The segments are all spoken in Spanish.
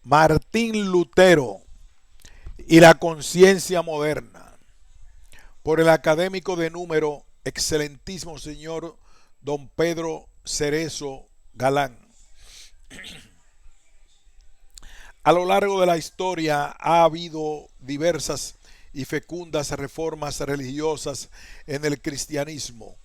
Martín Lutero y la conciencia moderna, por el académico de número, excelentísimo señor don Pedro Cerezo Galán. A lo largo de la historia ha habido diversas y fecundas reformas religiosas en el cristianismo,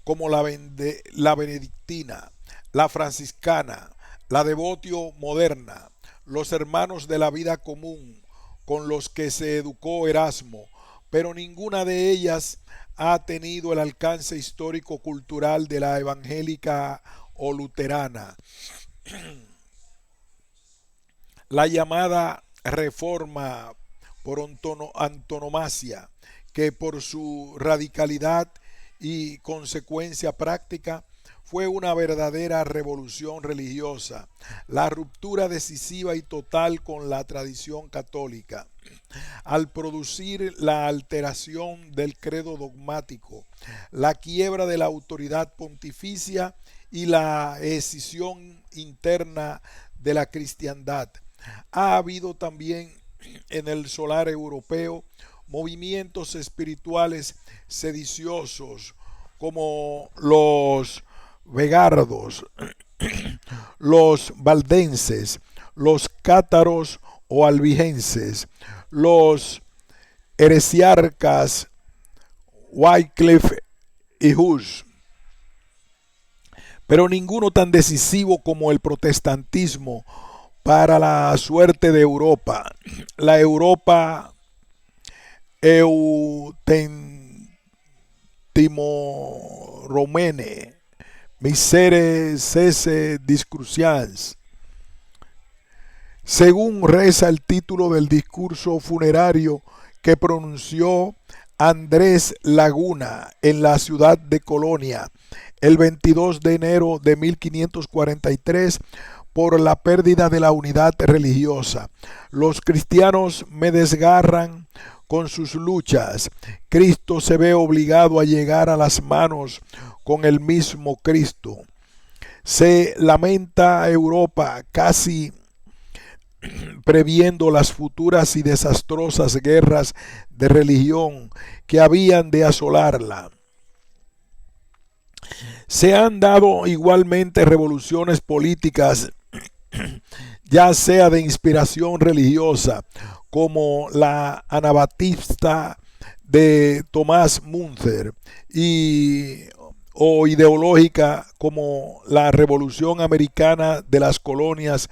como la benedictina, la franciscana, la devotio moderna, los hermanos de la vida común, con los que se educó Erasmo, pero ninguna de ellas ha tenido el alcance histórico-cultural de la evangélica o luterana. La llamada reforma por antonomasia, que por su radicalidad y consecuencia práctica fue una verdadera revolución religiosa, la ruptura decisiva y total con la tradición católica, al producir la alteración del credo dogmático, la quiebra de la autoridad pontificia y la escisión interna de la cristiandad. Ha habido también en el solar europeo movimientos espirituales sediciosos como los vegardos, los valdenses, los cátaros o albigenses, los heresiarcas Wycliffe y Hus, pero ninguno tan decisivo como el protestantismo para la suerte de Europa. La Europa Romene, misere cese discrucians. Según reza el título del discurso funerario que pronunció Andrés Laguna en la ciudad de Colonia el 22 de enero de 1543, por la pérdida de la unidad religiosa. Los cristianos me desgarran con sus luchas. Cristo se ve obligado a llegar a las manos con el mismo Cristo. Se lamenta Europa, casi previendo las futuras y desastrosas guerras de religión que habían de asolarla. Se han dado igualmente revoluciones políticas, ya sea de inspiración religiosa, como la anabatista de Tomás Müntzer, o ideológica, como la Revolución Americana de las Colonias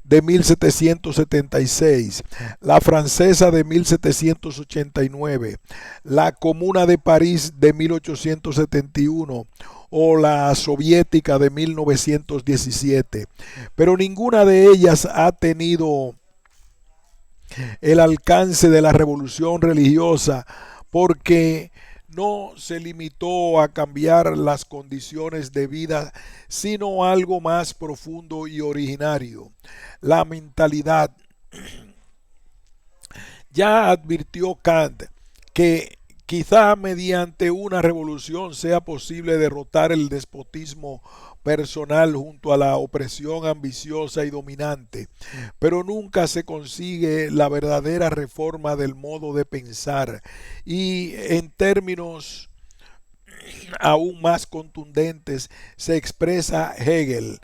de 1776, la francesa de 1789, la Comuna de París de 1871 o la soviética de 1917, pero ninguna de ellas ha tenido el alcance de la revolución religiosa, porque no se limitó a cambiar las condiciones de vida, sino algo más profundo y originario, la mentalidad. Ya advirtió Kant que quizá mediante una revolución sea posible derrotar el despotismo personal junto a la opresión ambiciosa y dominante, pero nunca se consigue la verdadera reforma del modo de pensar. Y en términos aún más contundentes se expresa Hegel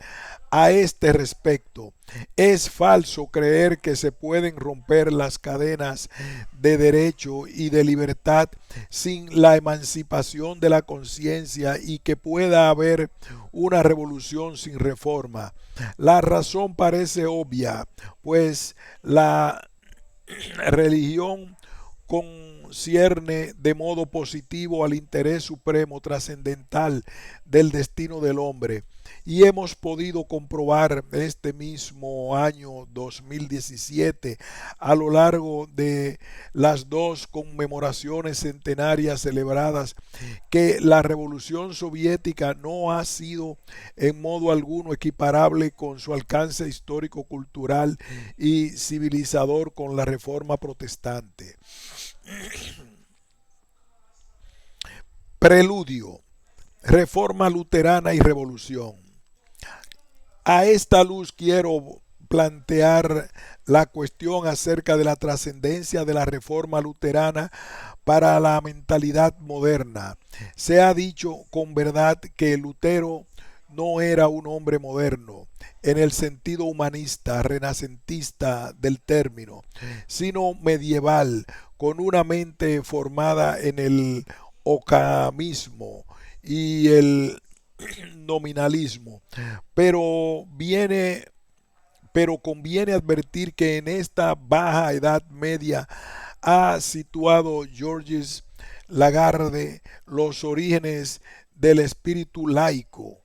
a este respecto: es falso creer que se pueden romper las cadenas de derecho y de libertad sin la emancipación de la conciencia, y que pueda haber una revolución sin reforma. La razón parece obvia, pues la religión concierne de modo positivo al interés supremo trascendental del destino del hombre, y hemos podido comprobar este mismo año 2017, a lo largo de las dos conmemoraciones centenarias celebradas, que la revolución soviética no ha sido en modo alguno equiparable con su alcance histórico, cultural y civilizador con la reforma protestante. Preludio: reforma luterana y revolución. A esta luz quiero plantear la cuestión acerca de la trascendencia de la reforma luterana para la mentalidad moderna. Se ha dicho con verdad que Lutero no era un hombre moderno en el sentido humanista, renacentista del término, sino medieval, con una mente formada en el ocamismo y el nominalismo. Pero viene pero conviene advertir que en esta baja edad media ha situado Georges Lagarde los orígenes del espíritu laico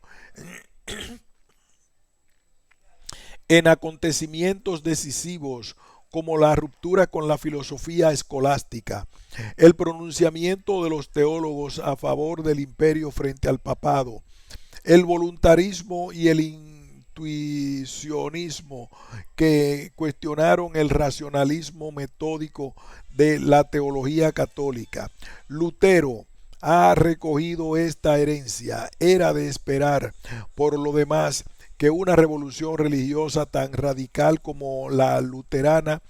en acontecimientos decisivos como la ruptura con la filosofía escolástica, el pronunciamiento de los teólogos a favor del imperio frente al papado, el voluntarismo y el intuicionismo que cuestionaron el racionalismo metódico de la teología católica. Lutero ha recogido esta herencia. Era de esperar, por lo demás, que una revolución religiosa tan radical como la luterana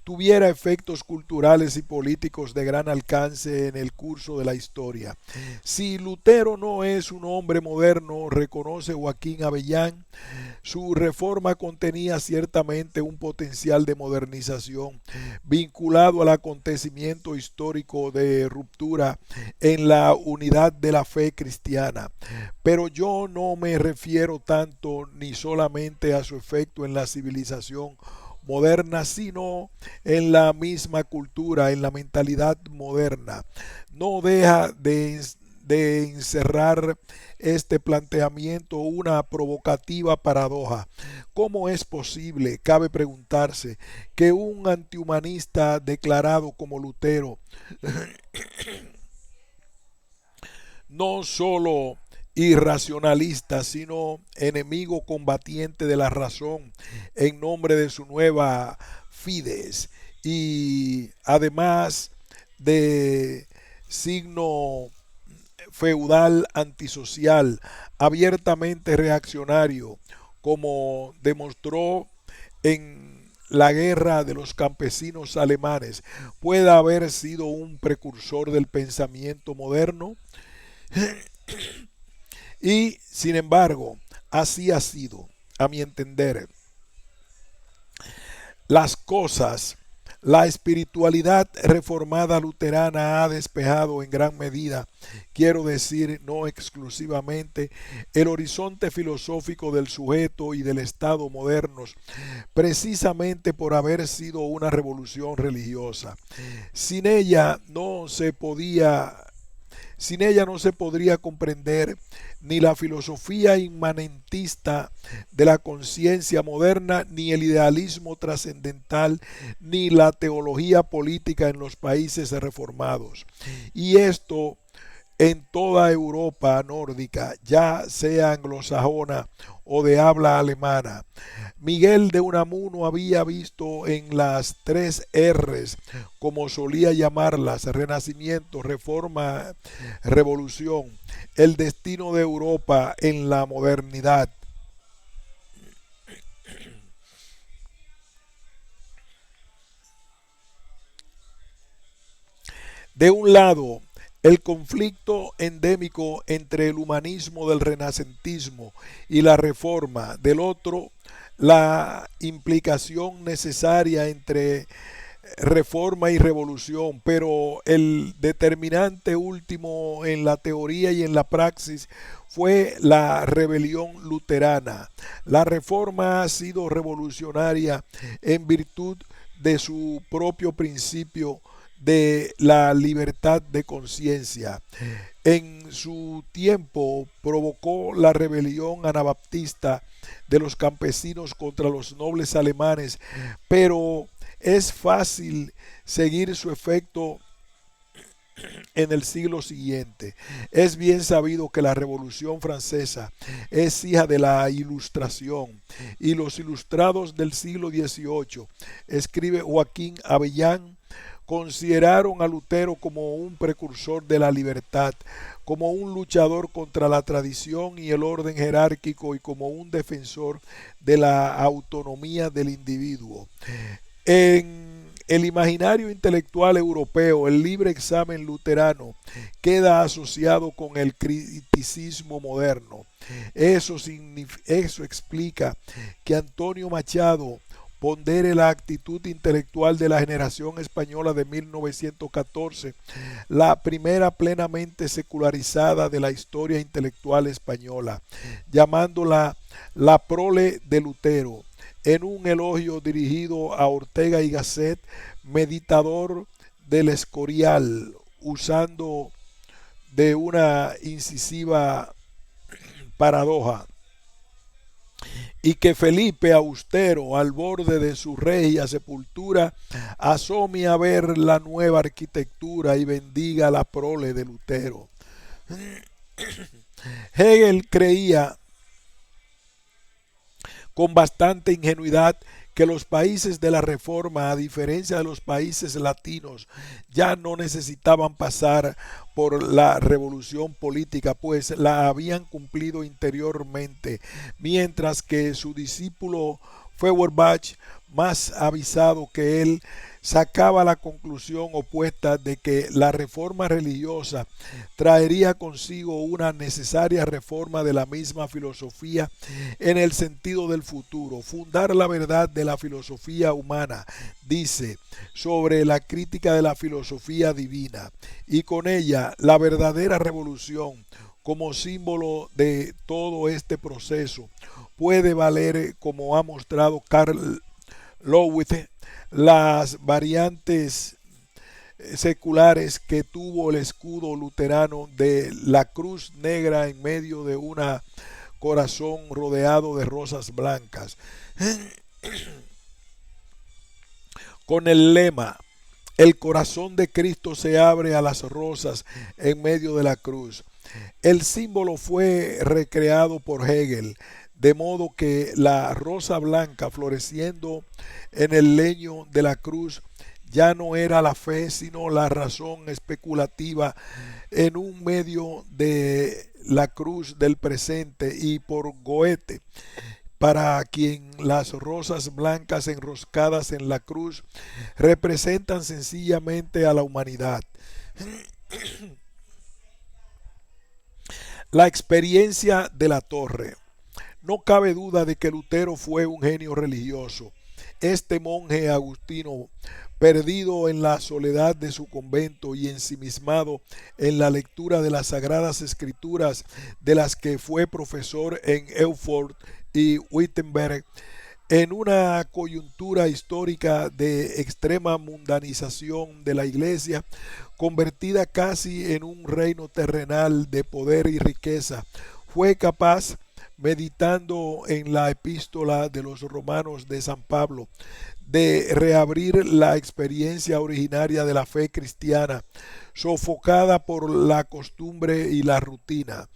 tuviera efectos culturales y políticos de gran alcance en el curso de la historia. Si Lutero no es un hombre moderno, reconoce Joaquín Avellán, su reforma contenía ciertamente un potencial de modernización vinculado al acontecimiento histórico de ruptura en la unidad de la fe cristiana. Pero yo no me refiero tanto ni solamente a su efecto en la civilización moderna, sino en la misma cultura, en la mentalidad moderna. No deja de encerrar este planteamiento una provocativa paradoja. ¿Cómo es posible, cabe preguntarse, que un antihumanista declarado como Lutero no solo irracionalista, sino enemigo combatiente de la razón en nombre de su nueva fides y además de signo feudal antisocial, abiertamente reaccionario, como demostró en la guerra de los campesinos alemanes, pueda haber sido un precursor del pensamiento moderno? Y sin embargo, así ha sido, a mi entender. Las cosas, la espiritualidad reformada luterana ha despejado en gran medida, quiero decir, no exclusivamente, el horizonte filosófico del sujeto y del Estado modernos, precisamente por haber sido una revolución religiosa. Sin ella no se podía Sin ella no se podría comprender ni la filosofía inmanentista de la conciencia moderna, ni el idealismo trascendental, ni la teología política en los países reformados. Y esto en toda Europa nórdica, ya sea anglosajona o de habla alemana. Miguel de Unamuno había visto en las tres R's, como solía llamarlas, Renacimiento, Reforma, Revolución, el destino de Europa en la modernidad. De un lado, el conflicto endémico entre el humanismo del renacentismo y la reforma; del otro, la implicación necesaria entre reforma y revolución, pero el determinante último en la teoría y en la praxis fue la rebelión luterana. La reforma ha sido revolucionaria en virtud de su propio principio de la libertad de conciencia. En su tiempo provocó la rebelión anabaptista de los campesinos contra los nobles alemanes, pero es fácil seguir su efecto en el siglo siguiente. Es bien sabido que la Revolución Francesa es hija de la Ilustración, y los ilustrados del siglo XVIII, escribe Joaquín Avellán, Consideraron a Lutero como un precursor de la libertad, como un luchador contra la tradición y el orden jerárquico y como un defensor de la autonomía del individuo. En el imaginario intelectual europeo, el libre examen luterano queda asociado con el criticismo moderno. Eso explica que Antonio Machado pondere la actitud intelectual de la generación española de 1914, la primera plenamente secularizada de la historia intelectual española, llamándola la prole de Lutero, en un elogio dirigido a Ortega y Gasset, meditador del Escorial, usando de una incisiva paradoja, y que Felipe austero al borde de su regia sepultura asome a ver la nueva arquitectura y bendiga la prole de Lutero. Hegel creía con bastante ingenuidad que los países de la Reforma, a diferencia de los países latinos, ya no necesitaban pasar por la revolución política, pues la habían cumplido interiormente, mientras que su discípulo Feuerbach, más avisado que él, sacaba la conclusión opuesta de que la reforma religiosa traería consigo una necesaria reforma de la misma filosofía en el sentido del futuro. Fundar la verdad de la filosofía humana, dice, sobre la crítica de la filosofía divina, y con ella la verdadera revolución como símbolo de todo este proceso puede valer, como ha mostrado Karl Lowith, las variantes seculares que tuvo el escudo luterano de la cruz negra en medio de un corazón rodeado de rosas blancas, con el lema: el corazón de Cristo se abre a las rosas en medio de la cruz. El símbolo fue recreado por Hegel, de modo que la rosa blanca floreciendo en el leño de la cruz ya no era la fe, sino la razón especulativa en un medio de la cruz del presente, y por Goethe, para quien las rosas blancas enroscadas en la cruz representan sencillamente a la humanidad. La experiencia de la torre. No cabe duda de que Lutero fue un genio religioso. Este monje agustino, perdido en la soledad de su convento y ensimismado en la lectura de las sagradas escrituras, de las que fue profesor en Erfurt y Wittenberg, en una coyuntura histórica de extrema mundanización de la Iglesia, convertida casi en un reino terrenal de poder y riqueza, fue capaz, meditando en la epístola de los Romanos de San Pablo, de reabrir la experiencia originaria de la fe cristiana, sofocada por la costumbre y la rutina.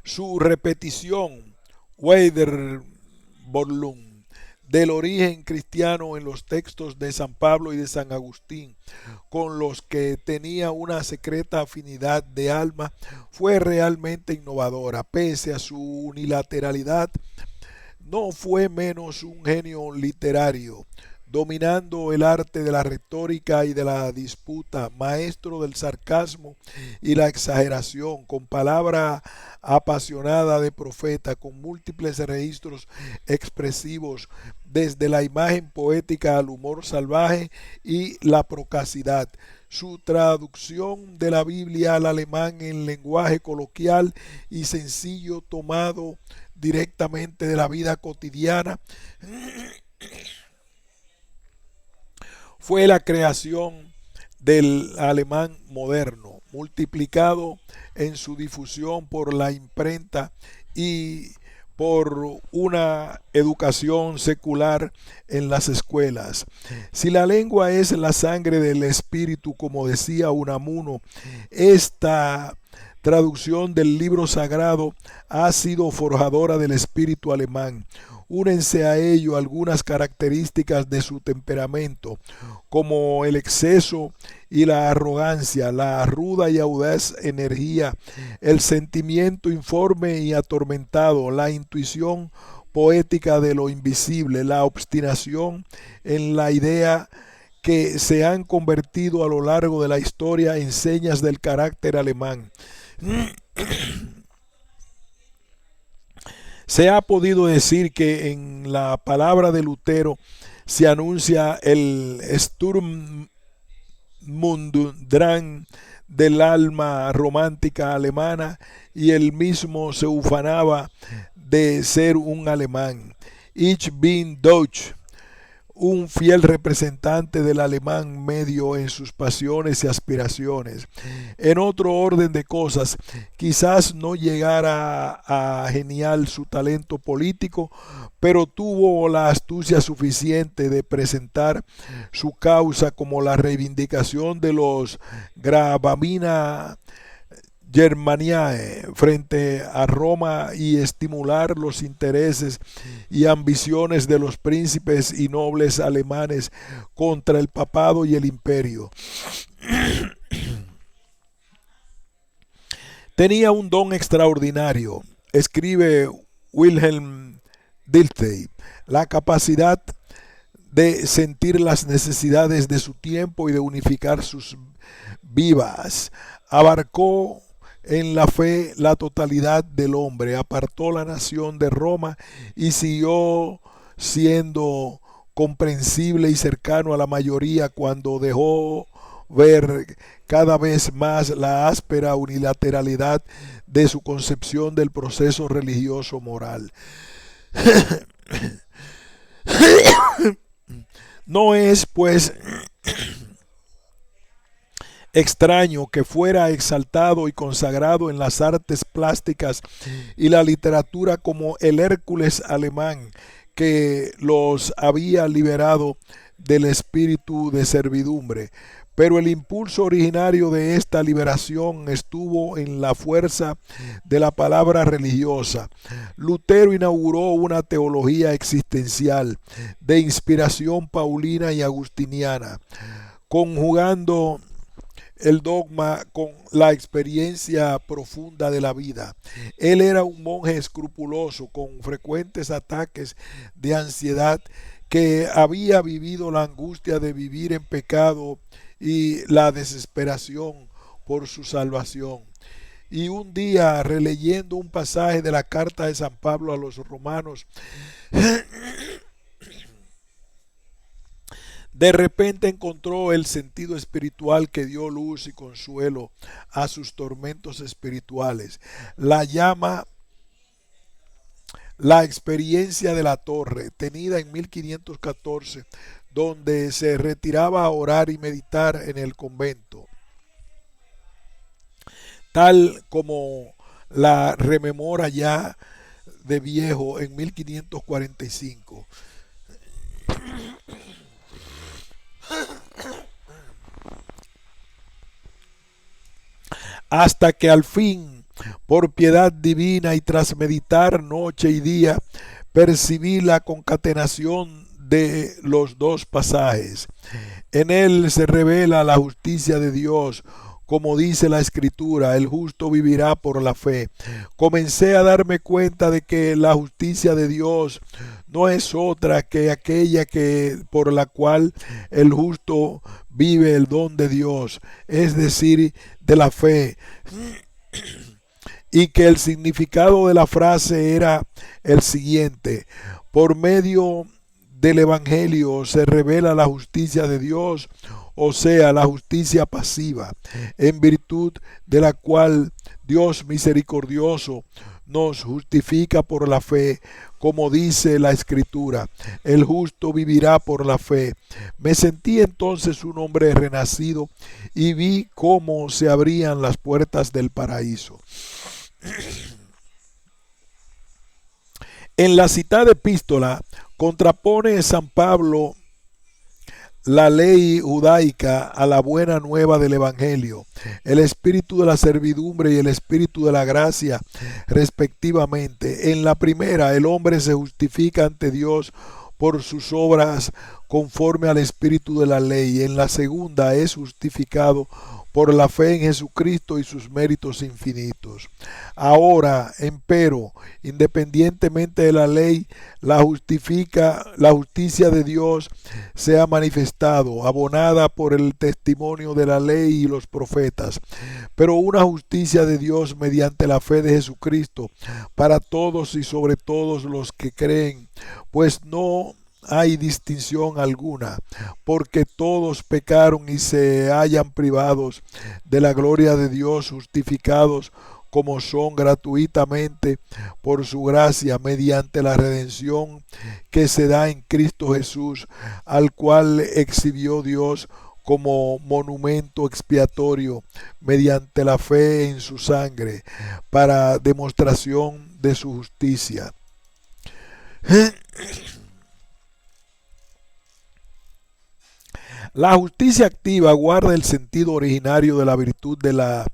Su repetición, Wiederholung, del origen cristiano en los textos de San Pablo y de San Agustín, con los que tenía una secreta afinidad de alma, fue realmente innovadora. Pese a su unilateralidad, no fue menos un genio literario, dominando el arte de la retórica y de la disputa, maestro del sarcasmo y la exageración, con palabra apasionada de profeta, con múltiples registros expresivos, desde la imagen poética al humor salvaje y la procacidad. Su traducción de la Biblia al alemán en lenguaje coloquial y sencillo, tomado directamente de la vida cotidiana, fue la creación del alemán moderno, multiplicado en su difusión por la imprenta y por una educación secular en las escuelas. Si la lengua es la sangre del espíritu, como decía Unamuno, esta traducción del libro sagrado ha sido forjadora del espíritu alemán, Únense a ello algunas características de su temperamento, como el exceso y la arrogancia, la ruda y audaz energía, el sentimiento informe y atormentado, la intuición poética de lo invisible, la obstinación en la idea, que se han convertido a lo largo de la historia en señas del carácter alemán. Se ha podido decir que en la palabra de Lutero se anuncia el Sturmmundrang del alma romántica alemana, y él mismo se ufanaba de ser un alemán. Ich bin Deutsch, un fiel representante del alemán medio en sus pasiones y aspiraciones. En otro orden de cosas, quizás no llegara a genial su talento político, pero tuvo la astucia suficiente de presentar su causa como la reivindicación de los Gravamina Germaniae frente a Roma, y estimular los intereses y ambiciones de los príncipes y nobles alemanes contra el papado y el imperio. Tenía un don extraordinario, escribe Wilhelm Dilthey, la capacidad de sentir las necesidades de su tiempo y de unificar sus vivas. Abarcó en la fe la totalidad del hombre, apartó la nación de Roma y siguió siendo comprensible y cercano a la mayoría cuando dejó ver cada vez más la áspera unilateralidad de su concepción del proceso religioso moral. No es, pues, extraño que fuera exaltado y consagrado en las artes plásticas y la literatura como el Hércules alemán, que los había liberado del espíritu de servidumbre. Pero el impulso originario de esta liberación estuvo en la fuerza de la palabra religiosa. Lutero inauguró una teología existencial de inspiración paulina y agustiniana, conjugando el dogma con la experiencia profunda de la vida. Él era un monje escrupuloso, con frecuentes ataques de ansiedad, que había vivido la angustia de vivir en pecado y la desesperación por su salvación. Y un día, releyendo un pasaje de la carta de San Pablo a los romanos, de repente encontró el sentido espiritual que dio luz y consuelo a sus tormentos espirituales. La llama la experiencia de la torre, tenida en 1514, donde se retiraba a orar y meditar en el convento, tal como la rememora ya de viejo en 1545. Hasta que al fin, por piedad divina y tras meditar noche y día, percibí la concatenación de los dos pasajes. En él se revela la justicia de Dios, como dice la Escritura: el justo vivirá por la fe. Comencé a darme cuenta de que la justicia de Dios no es otra que aquella por la cual el justo vive el don de Dios, es decir, de la fe, y que el significado de la frase era el siguiente: por medio del Evangelio se revela la justicia de Dios, o sea, la justicia pasiva, en virtud de la cual Dios misericordioso nos justifica por la fe, como dice la Escritura: el justo vivirá por la fe. Me sentí entonces un hombre renacido y vi cómo se abrían las puertas del paraíso. En la citada epístola contrapone San Pablo la ley judaica a la buena nueva del Evangelio, el espíritu de la servidumbre y el espíritu de la gracia, respectivamente. En la primera, el hombre se justifica ante Dios por sus obras conforme al espíritu de la ley. En la segunda, es justificado por la fe en Jesucristo y sus méritos infinitos. Ahora, empero, independientemente de la ley, la justicia de Dios se ha manifestado, abonada por el testimonio de la ley y los profetas, pero una justicia de Dios mediante la fe de Jesucristo para todos y sobre todos los que creen, pues no hay distinción alguna, porque todos pecaron y se hallan privados de la gloria de Dios, justificados como son gratuitamente por su gracia mediante la redención que se da en Cristo Jesús, al cual exhibió Dios como monumento expiatorio mediante la fe en su sangre, para demostración de su justicia. La justicia activa guarda el sentido originario de la virtud de la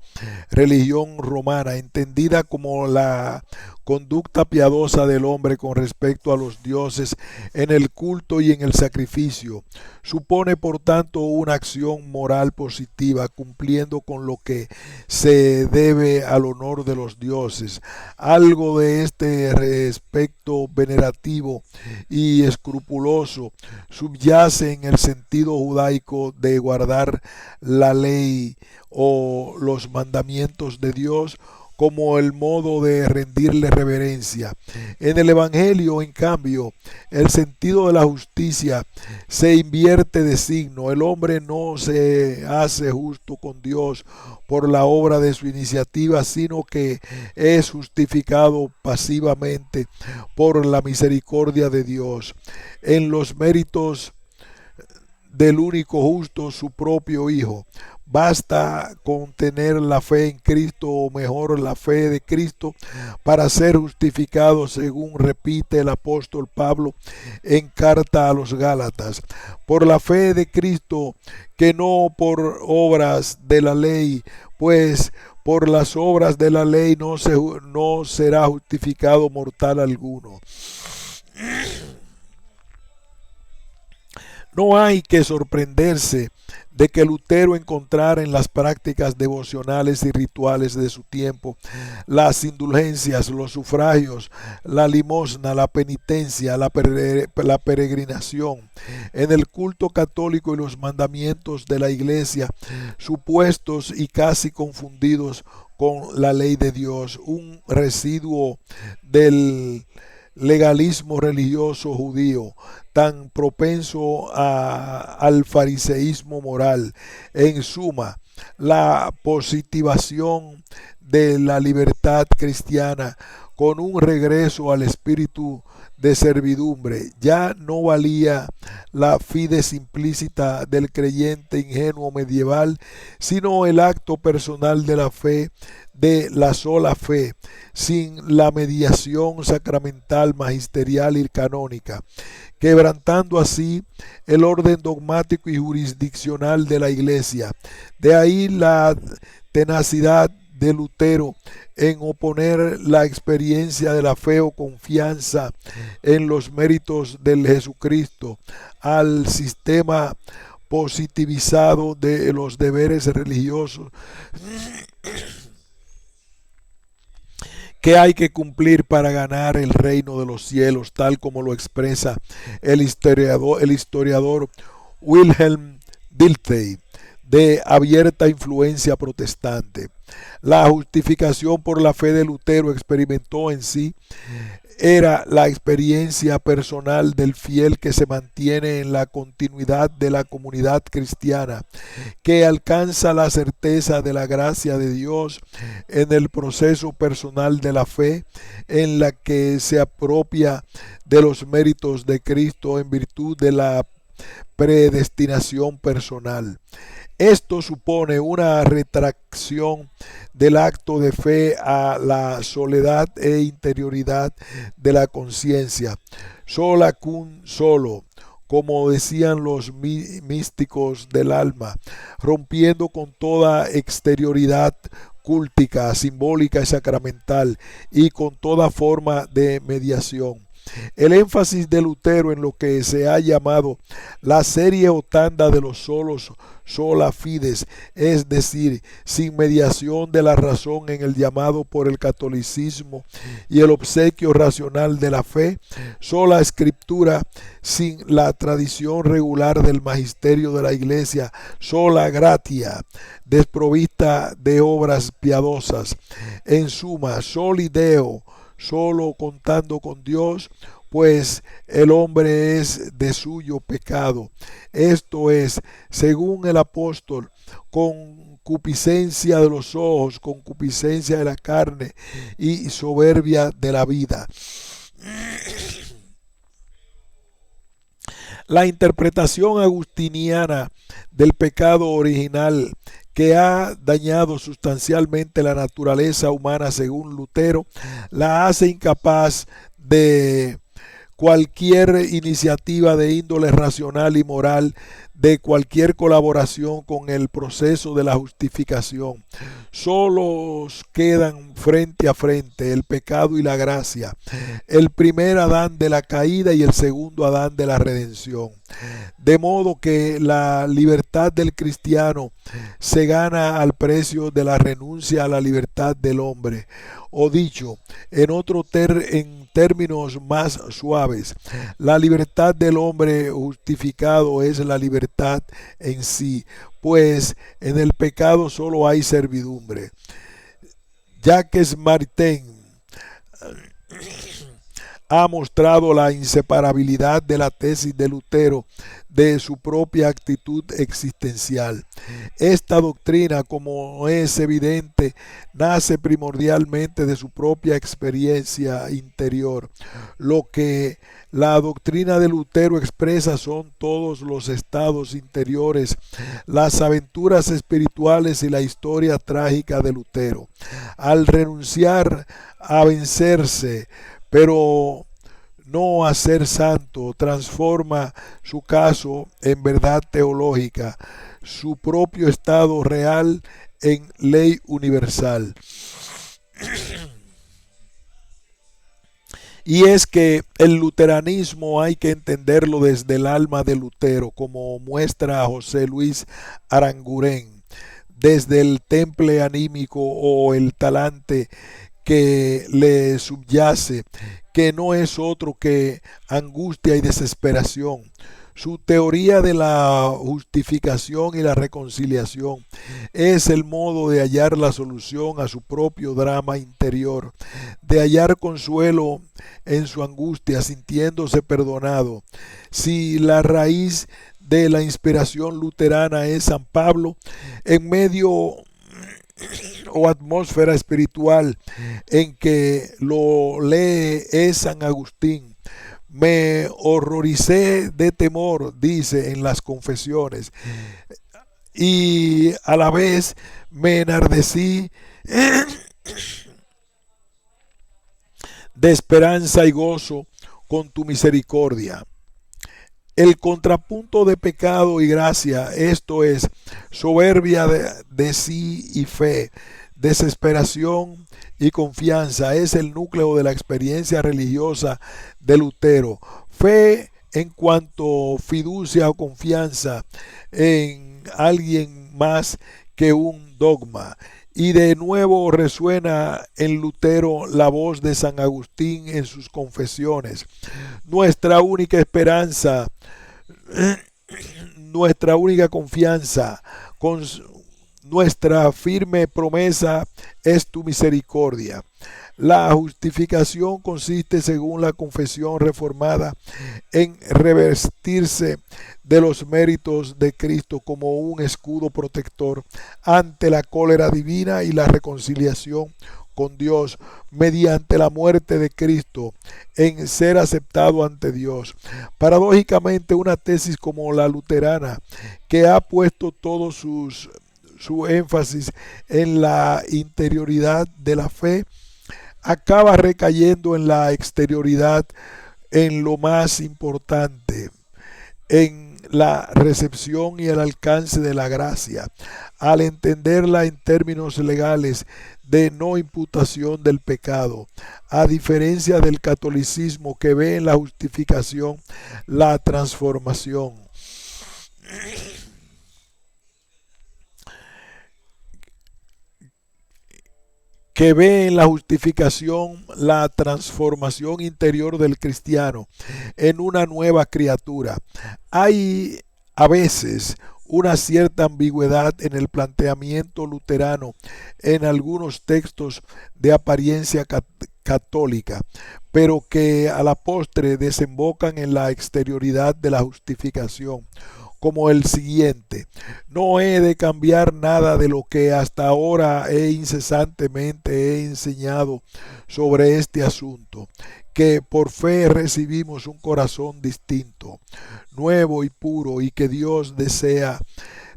religión romana, entendida como la conducta piadosa del hombre con respecto a los dioses en el culto y en el sacrificio. Supone, por tanto, una acción moral positiva, cumpliendo con lo que se debe al honor de los dioses. Algo de este respecto venerativo y escrupuloso subyace en el sentido judaico de guardar la ley o los mandamientos de Dios como el modo de rendirle reverencia. En el Evangelio, en cambio, el sentido de la justicia se invierte de signo. El hombre no se hace justo con Dios por la obra de su iniciativa, sino que es justificado pasivamente por la misericordia de Dios, en los méritos del único justo, su propio Hijo. Basta con tener la fe en Cristo, o mejor, la fe de Cristo, para ser justificado, según repite el apóstol Pablo en carta a los Gálatas. Por la fe de Cristo, que no por obras de la ley, pues por las obras de la ley no será justificado mortal alguno. No hay que sorprenderse de que Lutero encontrara en las prácticas devocionales y rituales de su tiempo las indulgencias, los sufragios, la limosna, la penitencia, la peregrinación, en el culto católico y los mandamientos de la Iglesia, supuestos y casi confundidos con la ley de Dios, un residuo del legalismo religioso judío, tan propenso al fariseísmo moral. En suma, la positivación de la libertad cristiana con un regreso al espíritu de servidumbre. Ya no valía la fides implícita del creyente ingenuo medieval, sino el acto personal de la fe, de la sola fe, sin la mediación sacramental, magisterial y canónica, quebrantando así el orden dogmático y jurisdiccional de la Iglesia. De ahí la tenacidad de Lutero en oponer la experiencia de la fe o confianza en los méritos del Jesucristo al sistema positivizado de los deberes religiosos que hay que cumplir para ganar el reino de los cielos, tal como lo expresa el historiador Wilhelm Dilthey, de abierta influencia protestante. La justificación por la fe de Lutero experimentó en sí era la experiencia personal del fiel que se mantiene en la continuidad de la comunidad cristiana, que alcanza la certeza de la gracia de Dios en el proceso personal de la fe, en la que se apropia de los méritos de Cristo en virtud de la predestinación personal. Esto supone una retracción del acto de fe a la soledad e interioridad de la conciencia, sola cum solo, como decían los místicos del alma, rompiendo con toda exterioridad cúltica, simbólica y sacramental, y con toda forma de mediación. El énfasis de Lutero en lo que se ha llamado la serie o tanda de los solos sola fides, es decir, sin mediación de la razón en el llamado por el catolicismo y el obsequio racional de la fe, sola escritura sin la tradición regular del magisterio de la Iglesia, sola gratia, desprovista de obras piadosas, en suma, soli Deo, solo contando con Dios, pues el hombre es de suyo pecado. Esto es, según el apóstol, concupiscencia de los ojos, concupiscencia de la carne y soberbia de la vida. La interpretación agustiniana del pecado original, que ha dañado sustancialmente la naturaleza humana según Lutero, la hace incapaz de cualquier iniciativa de índole racional y moral, de cualquier colaboración con el proceso de la justificación. Solo quedan frente a frente el pecado y la gracia, el primer Adán de la caída y el segundo Adán de la redención. De modo que la libertad del cristiano se gana al precio de la renuncia a la libertad del hombre. O dicho en términos más suaves, la libertad del hombre justificado es la libertad en sí, pues en el pecado solo hay servidumbre. Jacques Maritain ha mostrado la inseparabilidad de la tesis de Lutero de su propia actitud existencial. Esta doctrina, como es evidente, nace primordialmente de su propia experiencia interior. Lo que la doctrina de Lutero expresa son todos los estados interiores, las aventuras espirituales y la historia trágica de Lutero. Al renunciar a vencerse, pero no a ser santo, transforma su caso en verdad teológica, su propio estado real en ley universal. Y es que el luteranismo hay que entenderlo desde el alma de Lutero, como muestra José Luis Aranguren, desde el temple anímico o el talante que le subyace, que no es otro que angustia y desesperación. Su teoría de la justificación y la reconciliación es el modo de hallar la solución a su propio drama interior, de hallar consuelo en su angustia, sintiéndose perdonado. Si la raíz de la inspiración luterana es San Pablo, en medio o atmósfera espiritual en que lo lee es San Agustín. Me horroricé de temor, dice en las confesiones, y a la vez me enardecí de esperanza y gozo con tu misericordia. El contrapunto de pecado y gracia, esto es, soberbia de sí y fe, desesperación y confianza, es el núcleo de la experiencia religiosa de Lutero. Fe en cuanto fiducia o confianza en alguien más que un dogma. Y de nuevo resuena en Lutero la voz de San Agustín en sus confesiones. Nuestra única esperanza, nuestra única confianza, con nuestra firme promesa es tu misericordia. La justificación consiste, según la confesión reformada, en revestirse de los méritos de Cristo como un escudo protector ante la cólera divina y la reconciliación con Dios mediante la muerte de Cristo, en ser aceptado ante Dios. Paradójicamente, una tesis como la luterana, que ha puesto todo su énfasis en la interioridad de la fe, acaba recayendo en la exterioridad, en lo más importante. en la recepción y el alcance de la gracia, al entenderla en términos legales de no imputación del pecado, a diferencia del catolicismo que ve en la justificación la transformación, que ve en la justificación la transformación interior del cristiano en una nueva criatura. Hay a veces una cierta ambigüedad en el planteamiento luterano en algunos textos de apariencia católica, pero que a la postre desembocan en la exterioridad de la justificación, como el siguiente: no he de cambiar nada de lo que hasta ahora incesantemente he enseñado sobre este asunto, que por fe recibimos un corazón distinto, nuevo y puro, y que Dios desea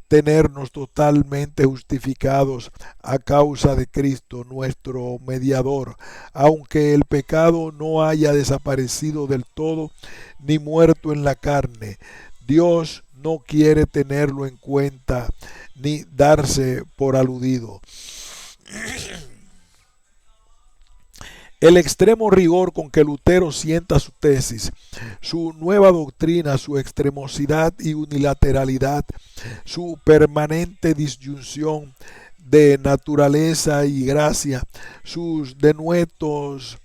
tenernos totalmente justificados a causa de Cristo, nuestro mediador, aunque el pecado no haya desaparecido del todo ni muerto en la carne. Dios no quiere tenerlo en cuenta ni darse por aludido. El extremo rigor con que Lutero sienta su tesis, su nueva doctrina, su extremosidad y unilateralidad, su permanente disyunción de naturaleza y gracia, sus denuestos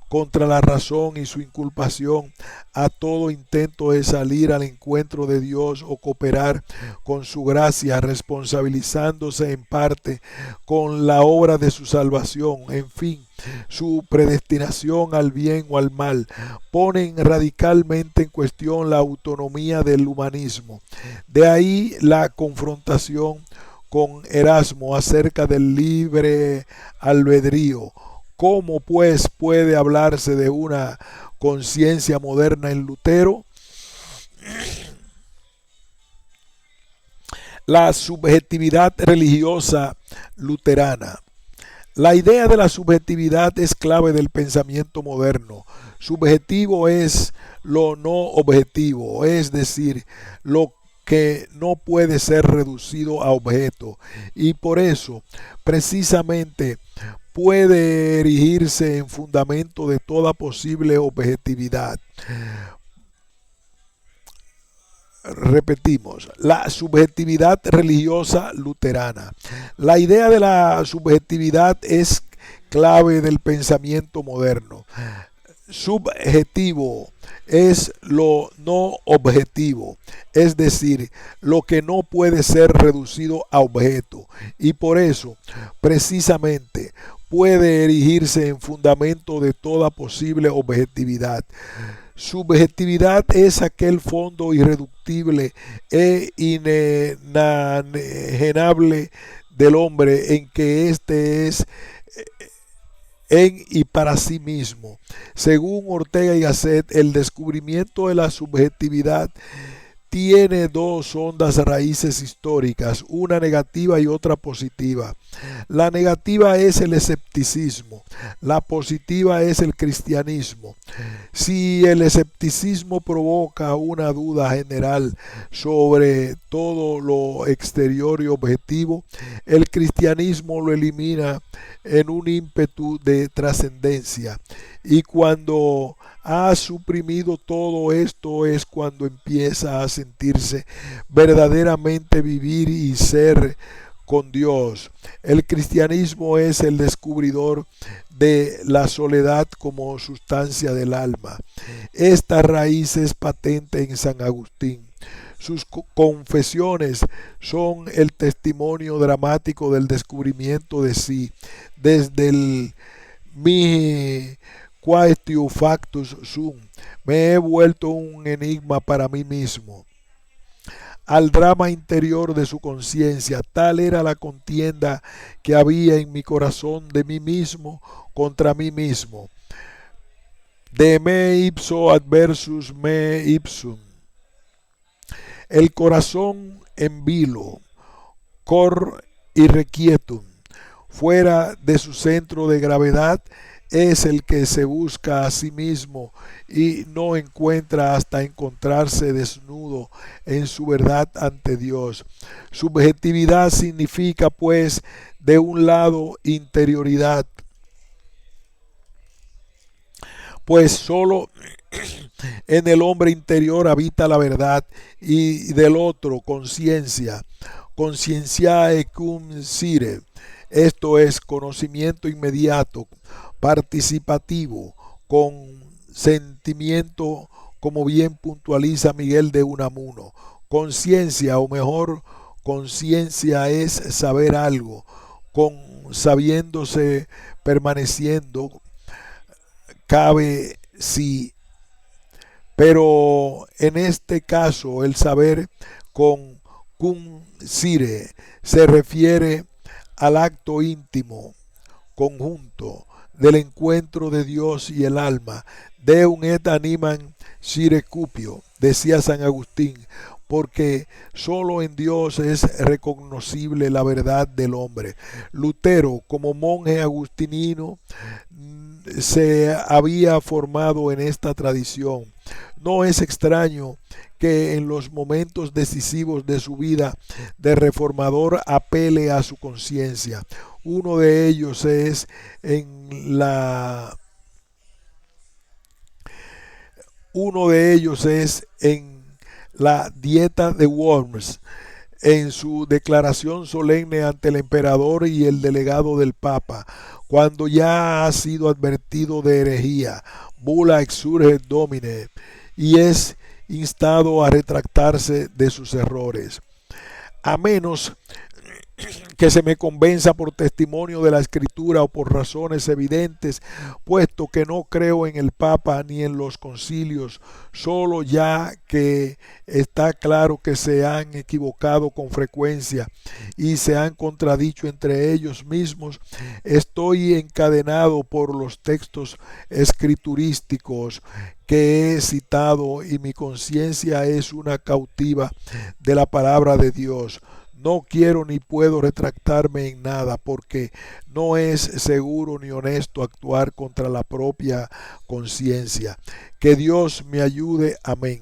contra la razón y su inculpación a todo intento de salir al encuentro de Dios o cooperar con su gracia, responsabilizándose en parte con la obra de su salvación, en fin, su predestinación al bien o al mal, ponen radicalmente en cuestión la autonomía del humanismo. De ahí la confrontación con Erasmo acerca del libre albedrío. ¿Cómo pues puede hablarse de una conciencia moderna en Lutero? La subjetividad religiosa luterana. La idea de la subjetividad es clave del pensamiento moderno. Subjetivo es lo no objetivo, es decir, lo que no puede ser reducido a objeto, y por eso, precisamente, puede erigirse en fundamento de toda posible objetividad. Repetimos, la subjetividad religiosa luterana. La idea de la subjetividad es clave del pensamiento moderno. Subjetivo es lo no objetivo, es decir, lo que no puede ser reducido a objeto, y por eso, precisamente, puede erigirse en fundamento de toda posible objetividad. Subjetividad es aquel fondo irreductible e inenarrable del hombre en que éste es en y para sí mismo. Según Ortega y Gasset, el descubrimiento de la subjetividad tiene dos hondas raíces históricas, una negativa y otra positiva. La negativa es el escepticismo, la positiva es el cristianismo. Si el escepticismo provoca una duda general sobre todo lo exterior y objetivo, el cristianismo lo elimina en un ímpetu de trascendencia. Y cuando ha suprimido todo esto es cuando empieza a sentirse verdaderamente vivir y ser con Dios. El cristianismo es el descubridor de la soledad como sustancia del alma. Esta raíz es patente en San Agustín. Sus confesiones son el testimonio dramático del descubrimiento de sí, desde el mi quaestio factus sum, me he vuelto un enigma para mí mismo, al drama interior de su conciencia. Tal era la contienda que había en mi corazón de mí mismo contra mí mismo. De me ipso adversus me ipsum. El corazón en vilo, cor irrequietum, fuera de su centro de gravedad, es el que se busca a sí mismo y no encuentra hasta encontrarse desnudo en su verdad ante Dios. Subjetividad significa, pues, de un lado, interioridad, pues solo en el hombre interior habita la verdad, y del otro, conciencia. Conscientiae cum sire, esto es conocimiento inmediato, participativo, con sentimiento, como bien puntualiza Miguel de Unamuno. Conciencia, o mejor, conciencia es saber algo, con sabiéndose permaneciendo, cabe si, pero en este caso el saber con cum sire se refiere al acto íntimo, conjunto, del encuentro de Dios y el alma. Deum et animam sire cupio, decía San Agustín, porque solo en Dios es reconocible la verdad del hombre. Lutero, como monje agustinino, se había formado en esta tradición. No es extraño que en los momentos decisivos de su vida de reformador apele a su conciencia. Uno de ellos es en la Dieta de Worms, en su declaración solemne ante el emperador y el delegado del Papa, cuando ya ha sido advertido de herejía, bula exurge domine, y es instado a retractarse de sus errores. A menos que se me convenza por testimonio de la Escritura o por razones evidentes, puesto que no creo en el Papa ni en los concilios, solo ya que está claro que se han equivocado con frecuencia y se han contradicho entre ellos mismos, estoy encadenado por los textos escriturísticos que he citado, y mi conciencia es una cautiva de la palabra de Dios. No quiero ni puedo retractarme en nada, porque no es seguro ni honesto actuar contra la propia conciencia. Que Dios me ayude. Amén.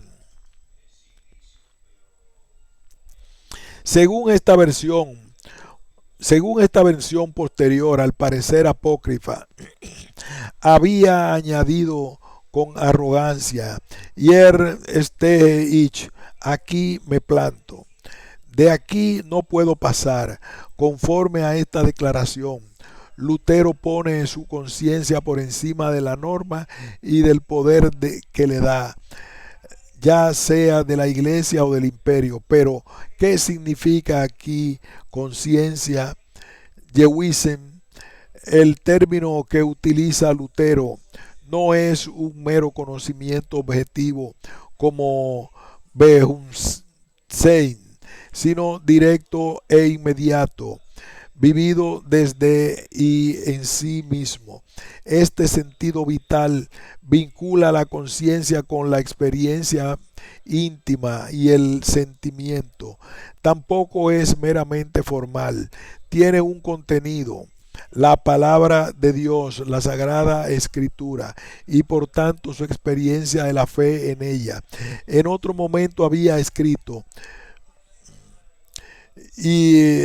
Según esta versión posterior, al parecer apócrifa, había añadido con arrogancia: Hier stehe ich, aquí me planto. De aquí no puedo pasar. Conforme a esta declaración, Lutero pone su conciencia por encima de la norma y del poder que le da, ya sea de la iglesia o del imperio. Pero, ¿qué significa aquí conciencia? Gewissen, el término que utiliza Lutero, no es un mero conocimiento objetivo como Bewusstsein, sino directo e inmediato, vivido desde y en sí mismo. Este sentido vital vincula la conciencia con la experiencia íntima y el sentimiento. Tampoco es meramente formal, tiene un contenido, la palabra de Dios, la Sagrada Escritura, y por tanto su experiencia de la fe en ella. En otro momento había escrito, y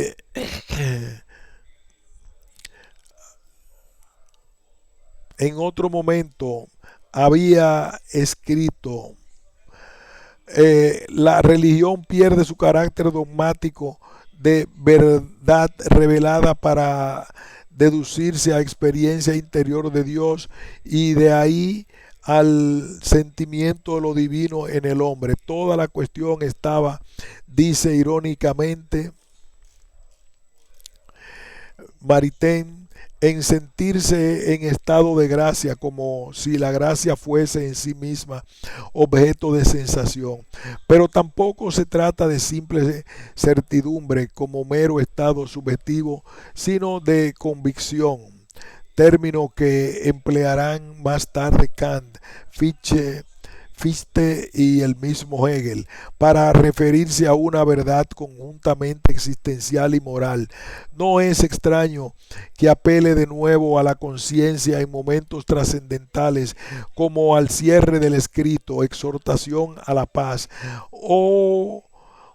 en otro momento había escrito, la religión pierde su carácter dogmático de verdad revelada para deducirse a experiencia interior de Dios, y de ahí al sentimiento de lo divino en el hombre. Toda la cuestión estaba, dice irónicamente Maritain, en sentirse en estado de gracia, como si la gracia fuese en sí misma objeto de sensación. Pero tampoco se trata de simple certidumbre como mero estado subjetivo, sino de convicción, término que emplearán más tarde Kant, Fichte, Fichte y el mismo Hegel, para referirse a una verdad conjuntamente existencial y moral. No es extraño que apele de nuevo a la conciencia en momentos trascendentales, como al cierre del escrito, exhortación a la paz.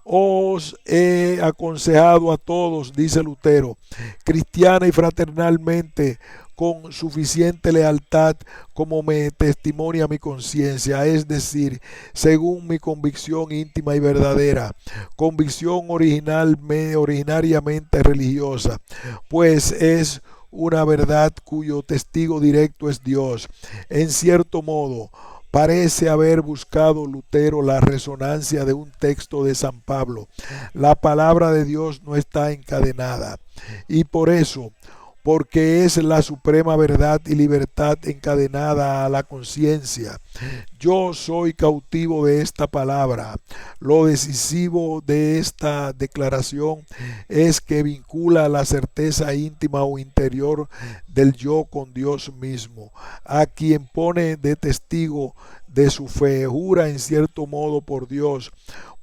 Os he aconsejado a todos, dice Lutero, cristiana y fraternalmente, con suficiente lealtad como me testimonia mi conciencia, es decir, según mi convicción íntima y verdadera, convicción originariamente religiosa, pues es una verdad cuyo testigo directo es Dios. En cierto modo, parece haber buscado Lutero la resonancia de un texto de San Pablo. La palabra de Dios no está encadenada, y por eso, porque es la suprema verdad y libertad encadenada a la conciencia. Yo soy cautivo de esta palabra. Lo decisivo de esta declaración es que vincula la certeza íntima o interior del yo con Dios mismo, a quien pone de testigo de su fe, jura en cierto modo por Dios,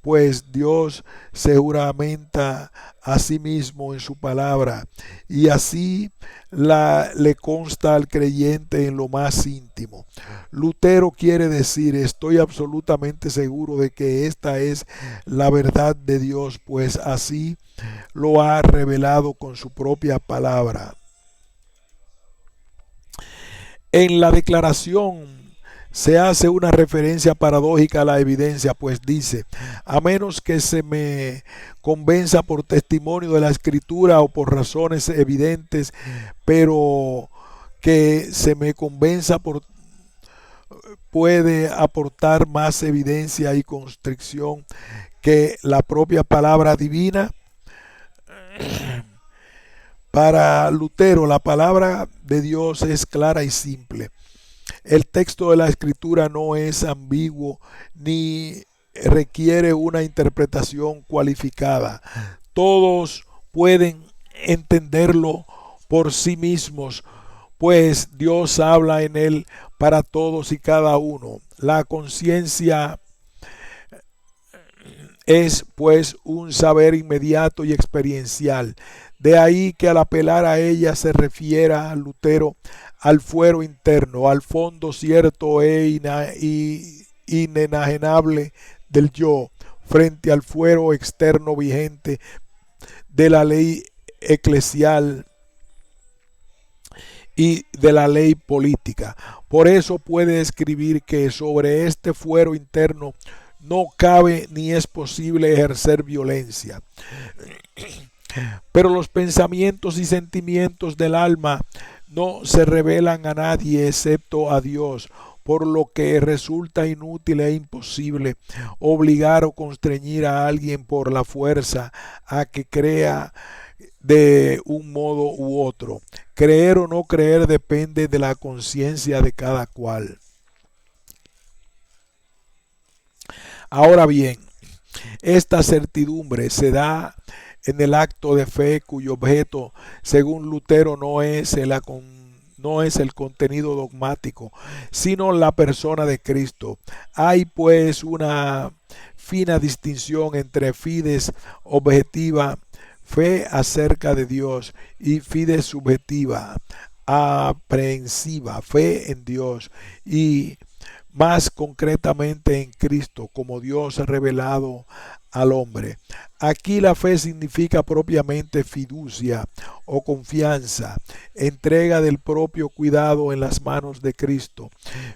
pues Dios se juramenta a sí mismo en su palabra, y así le consta al creyente en lo más íntimo. Lutero quiere decir, estoy absolutamente seguro de que esta es la verdad de Dios, pues así lo ha revelado con su propia palabra. En la declaración se hace una referencia paradójica a la evidencia, pues dice, a menos que se me convenza por testimonio de la Escritura o por razones evidentes, pero que se me convenza puede aportar más evidencia y constricción que la propia palabra divina. Para Lutero, la palabra de Dios es clara y simple. El texto de la Escritura no es ambiguo ni requiere una interpretación cualificada. Todos pueden entenderlo por sí mismos, pues Dios habla en él para todos y cada uno. La conciencia es pues un saber inmediato y experiencial. De ahí que al apelar a ella se refiera a Lutero al fuero interno, al fondo cierto e inenajenable del yo, frente al fuero externo vigente de la ley eclesial y de la ley política. Por eso puede escribir que sobre este fuero interno no cabe ni es posible ejercer violencia. Pero los pensamientos y sentimientos del alma no se revelan a nadie excepto a Dios, por lo que resulta inútil e imposible obligar o constreñir a alguien por la fuerza a que crea de un modo u otro. Creer o no creer depende de la conciencia de cada cual. Ahora bien, esta certidumbre se da en el acto de fe cuyo objeto, según Lutero, no es el contenido dogmático, sino la persona de Cristo. Hay pues una fina distinción entre fides objetiva, fe acerca de Dios, y fides subjetiva, aprehensiva, fe en Dios, y más concretamente en Cristo como Dios revelado al hombre. Aquí la fe significa propiamente fiducia o confianza, entrega del propio cuidado en las manos de Cristo,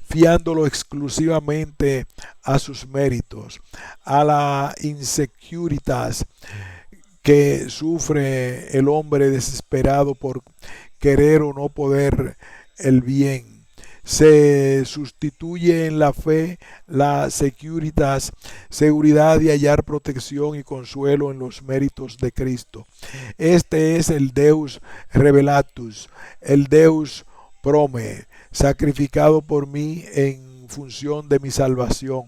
fiándolo exclusivamente a sus méritos, a la insecuritas que sufre el hombre desesperado por querer o no poder el bien. Se sustituye en la fe la securitas, seguridad de hallar protección y consuelo en los méritos de Cristo. Este es el Deus revelatus, el Deus prome, sacrificado por mí en función de mi salvación.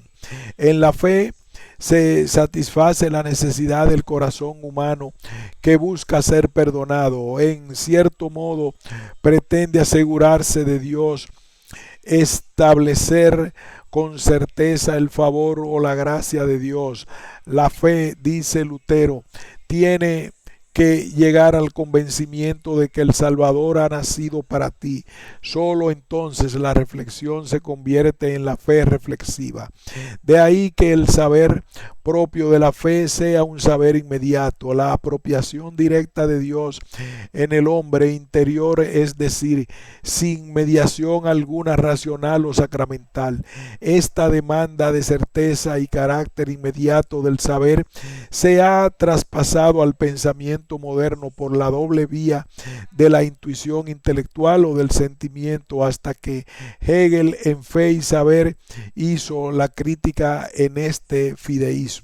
En la fe se satisface la necesidad del corazón humano que busca ser perdonado. En cierto modo pretende asegurarse de Dios, establecer con certeza el favor o la gracia de Dios. La fe, dice Lutero, tiene que llegar al convencimiento de que el Salvador ha nacido para ti. Solo entonces la reflexión se convierte en la fe reflexiva. De ahí que el saber propio de la fe sea un saber inmediato, la apropiación directa de Dios en el hombre interior, es decir, sin mediación alguna racional o sacramental. Esta demanda de certeza y carácter inmediato del saber se ha traspasado al pensamiento moderno por la doble vía de la intuición intelectual o del sentimiento, hasta que Hegel en Fe y Saber hizo la crítica en este fideísmo.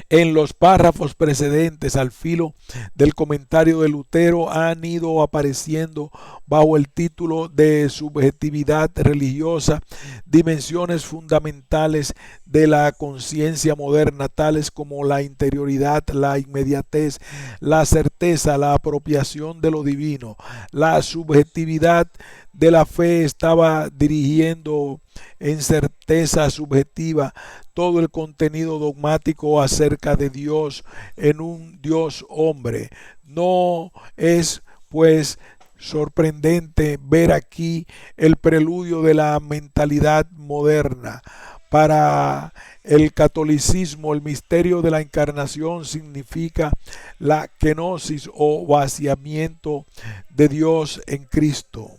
En los párrafos precedentes, al filo del comentario de Lutero, han ido apareciendo bajo el título de subjetividad religiosa dimensiones fundamentales de la conciencia moderna, tales como la interioridad, la inmediatez, la certeza, la apropiación de lo divino. La subjetividad de la fe estaba dirigiendo en certeza subjetiva todo el contenido dogmático acerca de Dios en un Dios hombre. No es, pues, sorprendente ver aquí el preludio de la mentalidad moderna. Para el catolicismo, el misterio de la encarnación significa la kenosis o vaciamiento de Dios en Cristo.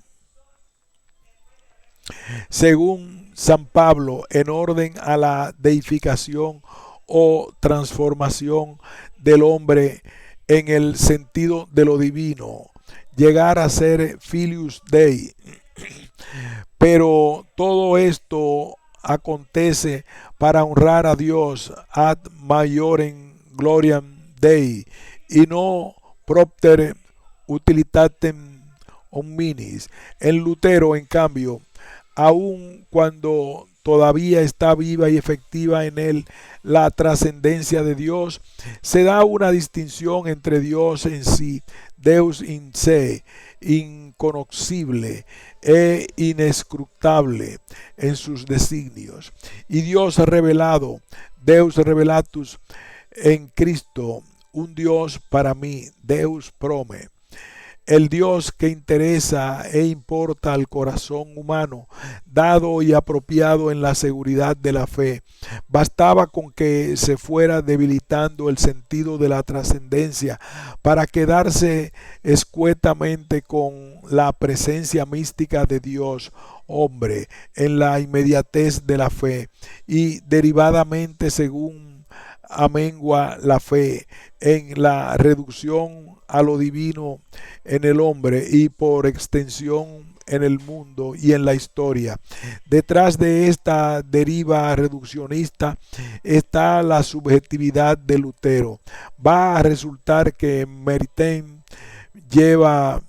Según San Pablo, en orden a la deificación o transformación del hombre en el sentido de lo divino, llegar a ser filius Dei. Pero todo esto acontece para honrar a Dios ad maiorem gloriam Dei y no propter utilitatem hominis. En Lutero, en cambio, aun cuando todavía está viva y efectiva en él la trascendencia de Dios, se da una distinción entre Dios en sí, Deus in se, inconocible e inescrutable en sus designios, y Dios revelado, Deus revelatus en Cristo, un Dios para mí, Deus pro me. El Dios que interesa e importa al corazón humano, dado y apropiado en la seguridad de la fe. Bastaba con que se fuera debilitando el sentido de la trascendencia para quedarse escuetamente con la presencia mística de Dios hombre en la inmediatez de la fe, y derivadamente, según amengua la fe, en la reducción a lo divino en el hombre y por extensión en el mundo y en la historia. Detrás de esta deriva reduccionista está la subjetividad de Lutero. Va a resultar que Maritain lleva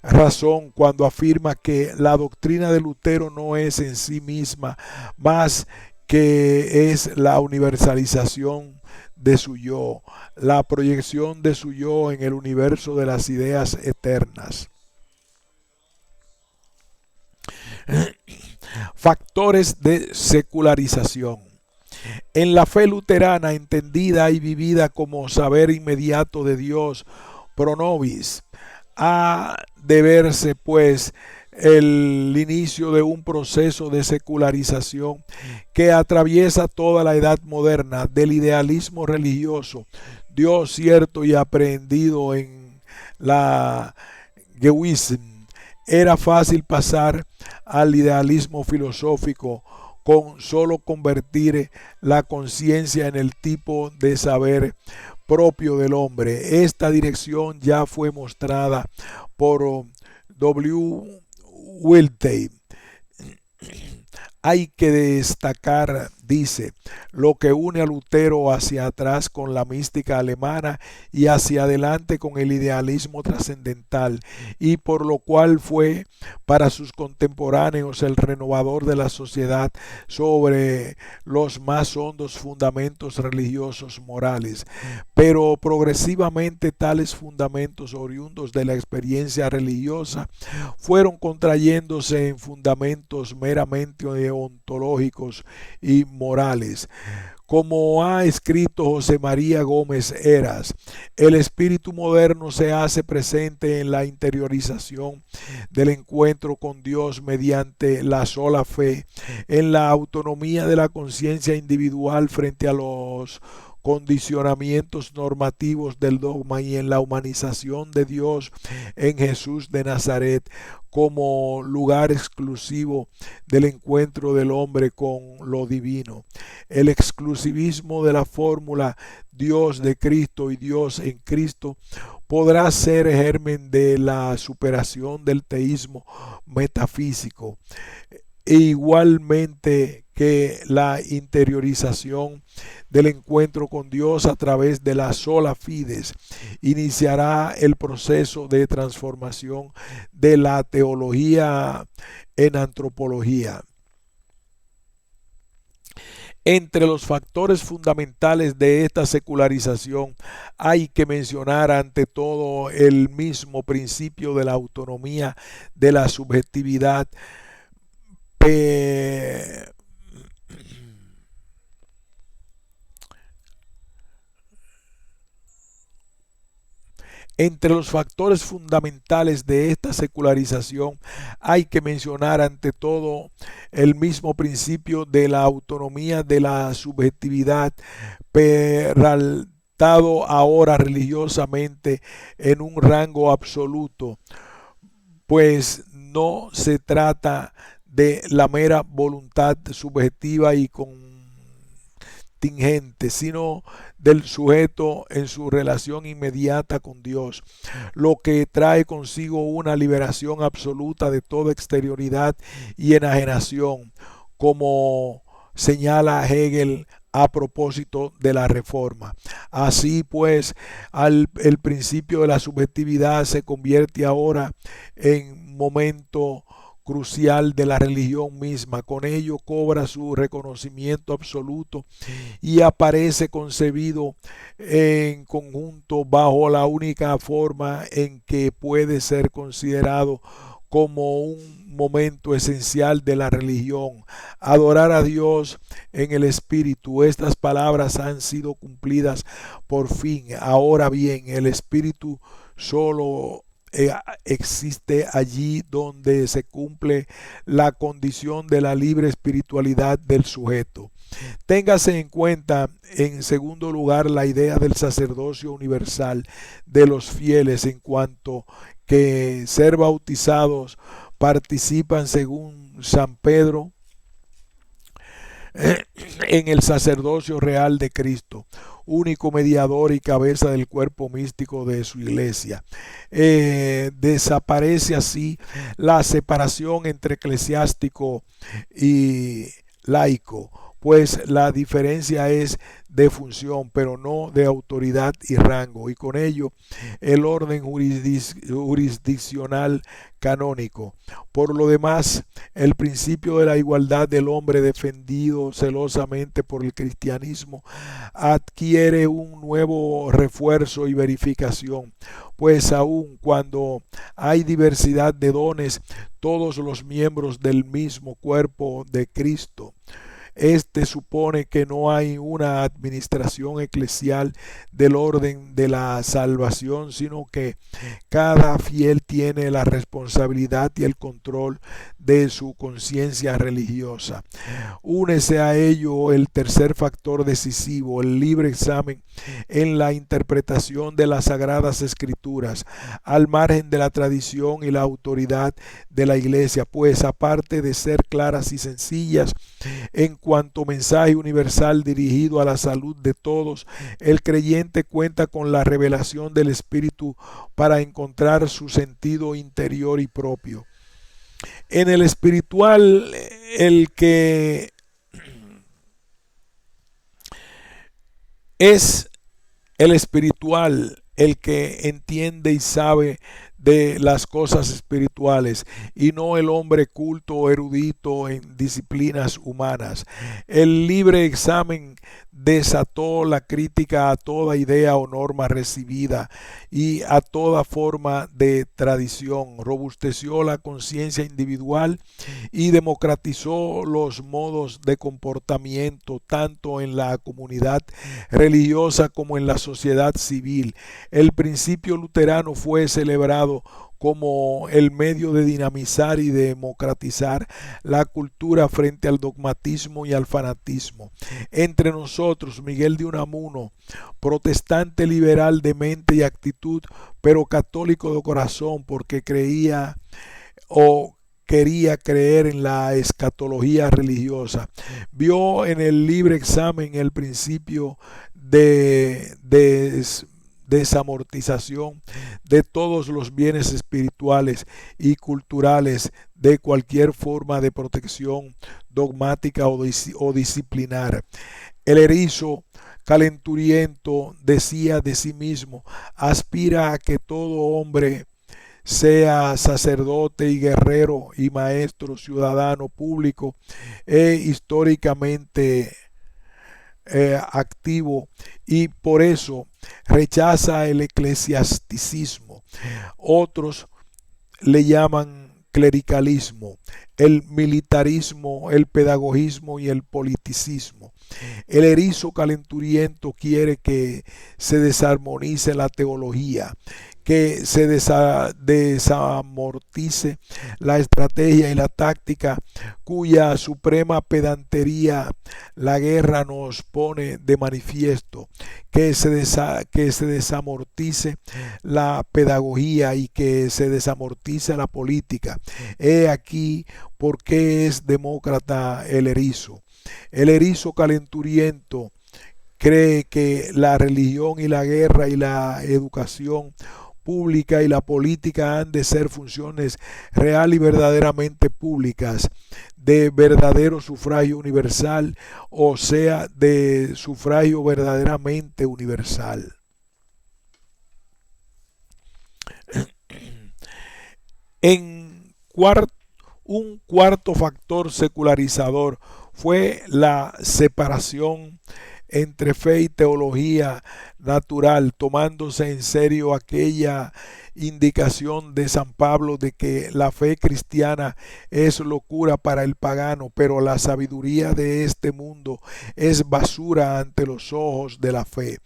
razón cuando afirma que la doctrina de Lutero no es en sí misma más que es la universalización de su yo, la proyección de su yo en el universo de las ideas eternas. Factores de secularización. En la fe luterana, entendida y vivida como saber inmediato de Dios pro nobis, ha de verse, pues, el inicio de un proceso de secularización que atraviesa toda la edad moderna, del idealismo religioso, Dios cierto y aprehendido en la Gewism. Era fácil pasar al idealismo filosófico con solo convertir la conciencia en el tipo de saber propio del hombre. Esta dirección ya fue mostrada por W. Weltey. Hay que destacar dice, lo que une a Lutero hacia atrás con la mística alemana y hacia adelante con el idealismo trascendental, y por lo cual fue para sus contemporáneos el renovador de la sociedad sobre los más hondos fundamentos religiosos morales. Pero progresivamente tales fundamentos oriundos de la experiencia religiosa fueron contrayéndose en fundamentos meramente ontológicos y morales. Como ha escrito José María Gómez Heras, el espíritu moderno se hace presente en la interiorización del encuentro con Dios mediante la sola fe, en la autonomía de la conciencia individual frente a los condicionamientos normativos del dogma y en la humanización de Dios en Jesús de Nazaret como lugar exclusivo del encuentro del hombre con lo divino. El exclusivismo de la fórmula Dios de Cristo y Dios en Cristo podrá ser germen de la superación del teísmo metafísico, e igualmente que la interiorización del encuentro con Dios a través de la sola fides iniciará el proceso de transformación de la teología en antropología. Entre los factores fundamentales de esta secularización hay que mencionar ante todo el mismo principio de la autonomía de la subjetividad. Entre los factores fundamentales de esta secularización hay que mencionar ante todo el mismo principio de la autonomía de la subjetividad, peraltado ahora religiosamente en un rango absoluto, pues no se trata de la mera voluntad subjetiva y contingente, sino del sujeto en su relación inmediata con Dios, lo que trae consigo una liberación absoluta de toda exterioridad y enajenación, como señala Hegel a propósito de la Reforma. Así pues, el principio de la subjetividad se convierte ahora en momento crucial de la religión misma. Con ello cobra su reconocimiento absoluto y aparece concebido en conjunto bajo la única forma en que puede ser considerado como un momento esencial de la religión: adorar a Dios en el Espíritu. Estas palabras han sido cumplidas por fin. Ahora bien, el Espíritu solo existe allí donde se cumple la condición de la libre espiritualidad del sujeto. Téngase en cuenta, en segundo lugar, la idea del sacerdocio universal de los fieles, en cuanto que ser bautizados participan, según San Pedro, en el sacerdocio real de Cristo, único mediador y cabeza del cuerpo místico de su iglesia. Desaparece así la separación entre eclesiástico y laico, pues la diferencia es de función, pero no de autoridad y rango, y con ello el orden jurisdiccional canónico. Por lo demás, el principio de la igualdad del hombre, defendido celosamente por el cristianismo, adquiere un nuevo refuerzo y verificación, pues aun cuando hay diversidad de dones, todos los miembros del mismo cuerpo de Cristo, este supone que no hay una administración eclesial del orden de la salvación, sino que cada fiel tiene la responsabilidad y el control de su conciencia religiosa. Únese a ello el tercer factor decisivo, el libre examen en la interpretación de las Sagradas Escrituras, al margen de la tradición y la autoridad de la Iglesia, pues aparte de ser claras y sencillas en cuanto mensaje universal dirigido a la salud de todos, el creyente cuenta con la revelación del Espíritu para encontrar su sentido interior y propio. En el espiritual, el que Es el espiritual el que entiende y sabe de las cosas espirituales y no el hombre culto o erudito en disciplinas humanas. El libre examen desató la crítica a toda idea o norma recibida y a toda forma de tradición, robusteció la conciencia individual y democratizó los modos de comportamiento tanto en la comunidad religiosa como en la sociedad civil. El principio luterano fue celebrado como el medio de dinamizar y democratizar la cultura frente al dogmatismo y al fanatismo. Entre nosotros, Miguel de Unamuno, protestante liberal de mente y actitud, pero católico de corazón porque creía o quería creer en la escatología religiosa. Vio en el libre examen el principio de desamortización de todos los bienes espirituales y culturales de cualquier forma de protección dogmática o disciplinar. El erizo calenturiento decía de sí mismo, aspira a que todo hombre sea sacerdote y guerrero y maestro, ciudadano público e históricamente activo, y por eso rechaza el eclesiasticismo. Otros le llaman clericalismo, el militarismo, el pedagogismo y el politicismo. El erizo calenturiento quiere que se desarmonice la teología, que se desamortice la estrategia y la táctica, cuya suprema pedantería la guerra nos pone de manifiesto, que se desamortice la pedagogía y que se desamortice la política. He aquí por qué es demócrata el erizo. El erizo calenturiento cree que la religión y la guerra y la educación pública y la política han de ser funciones real y verdaderamente públicas, de verdadero sufragio universal, o sea, de sufragio verdaderamente universal. En un cuarto factor secularizador fue la separación entre fe y teología natural, tomándose en serio aquella indicación de San Pablo de que la fe cristiana es locura para el pagano, pero la sabiduría de este mundo es basura ante los ojos de la fe.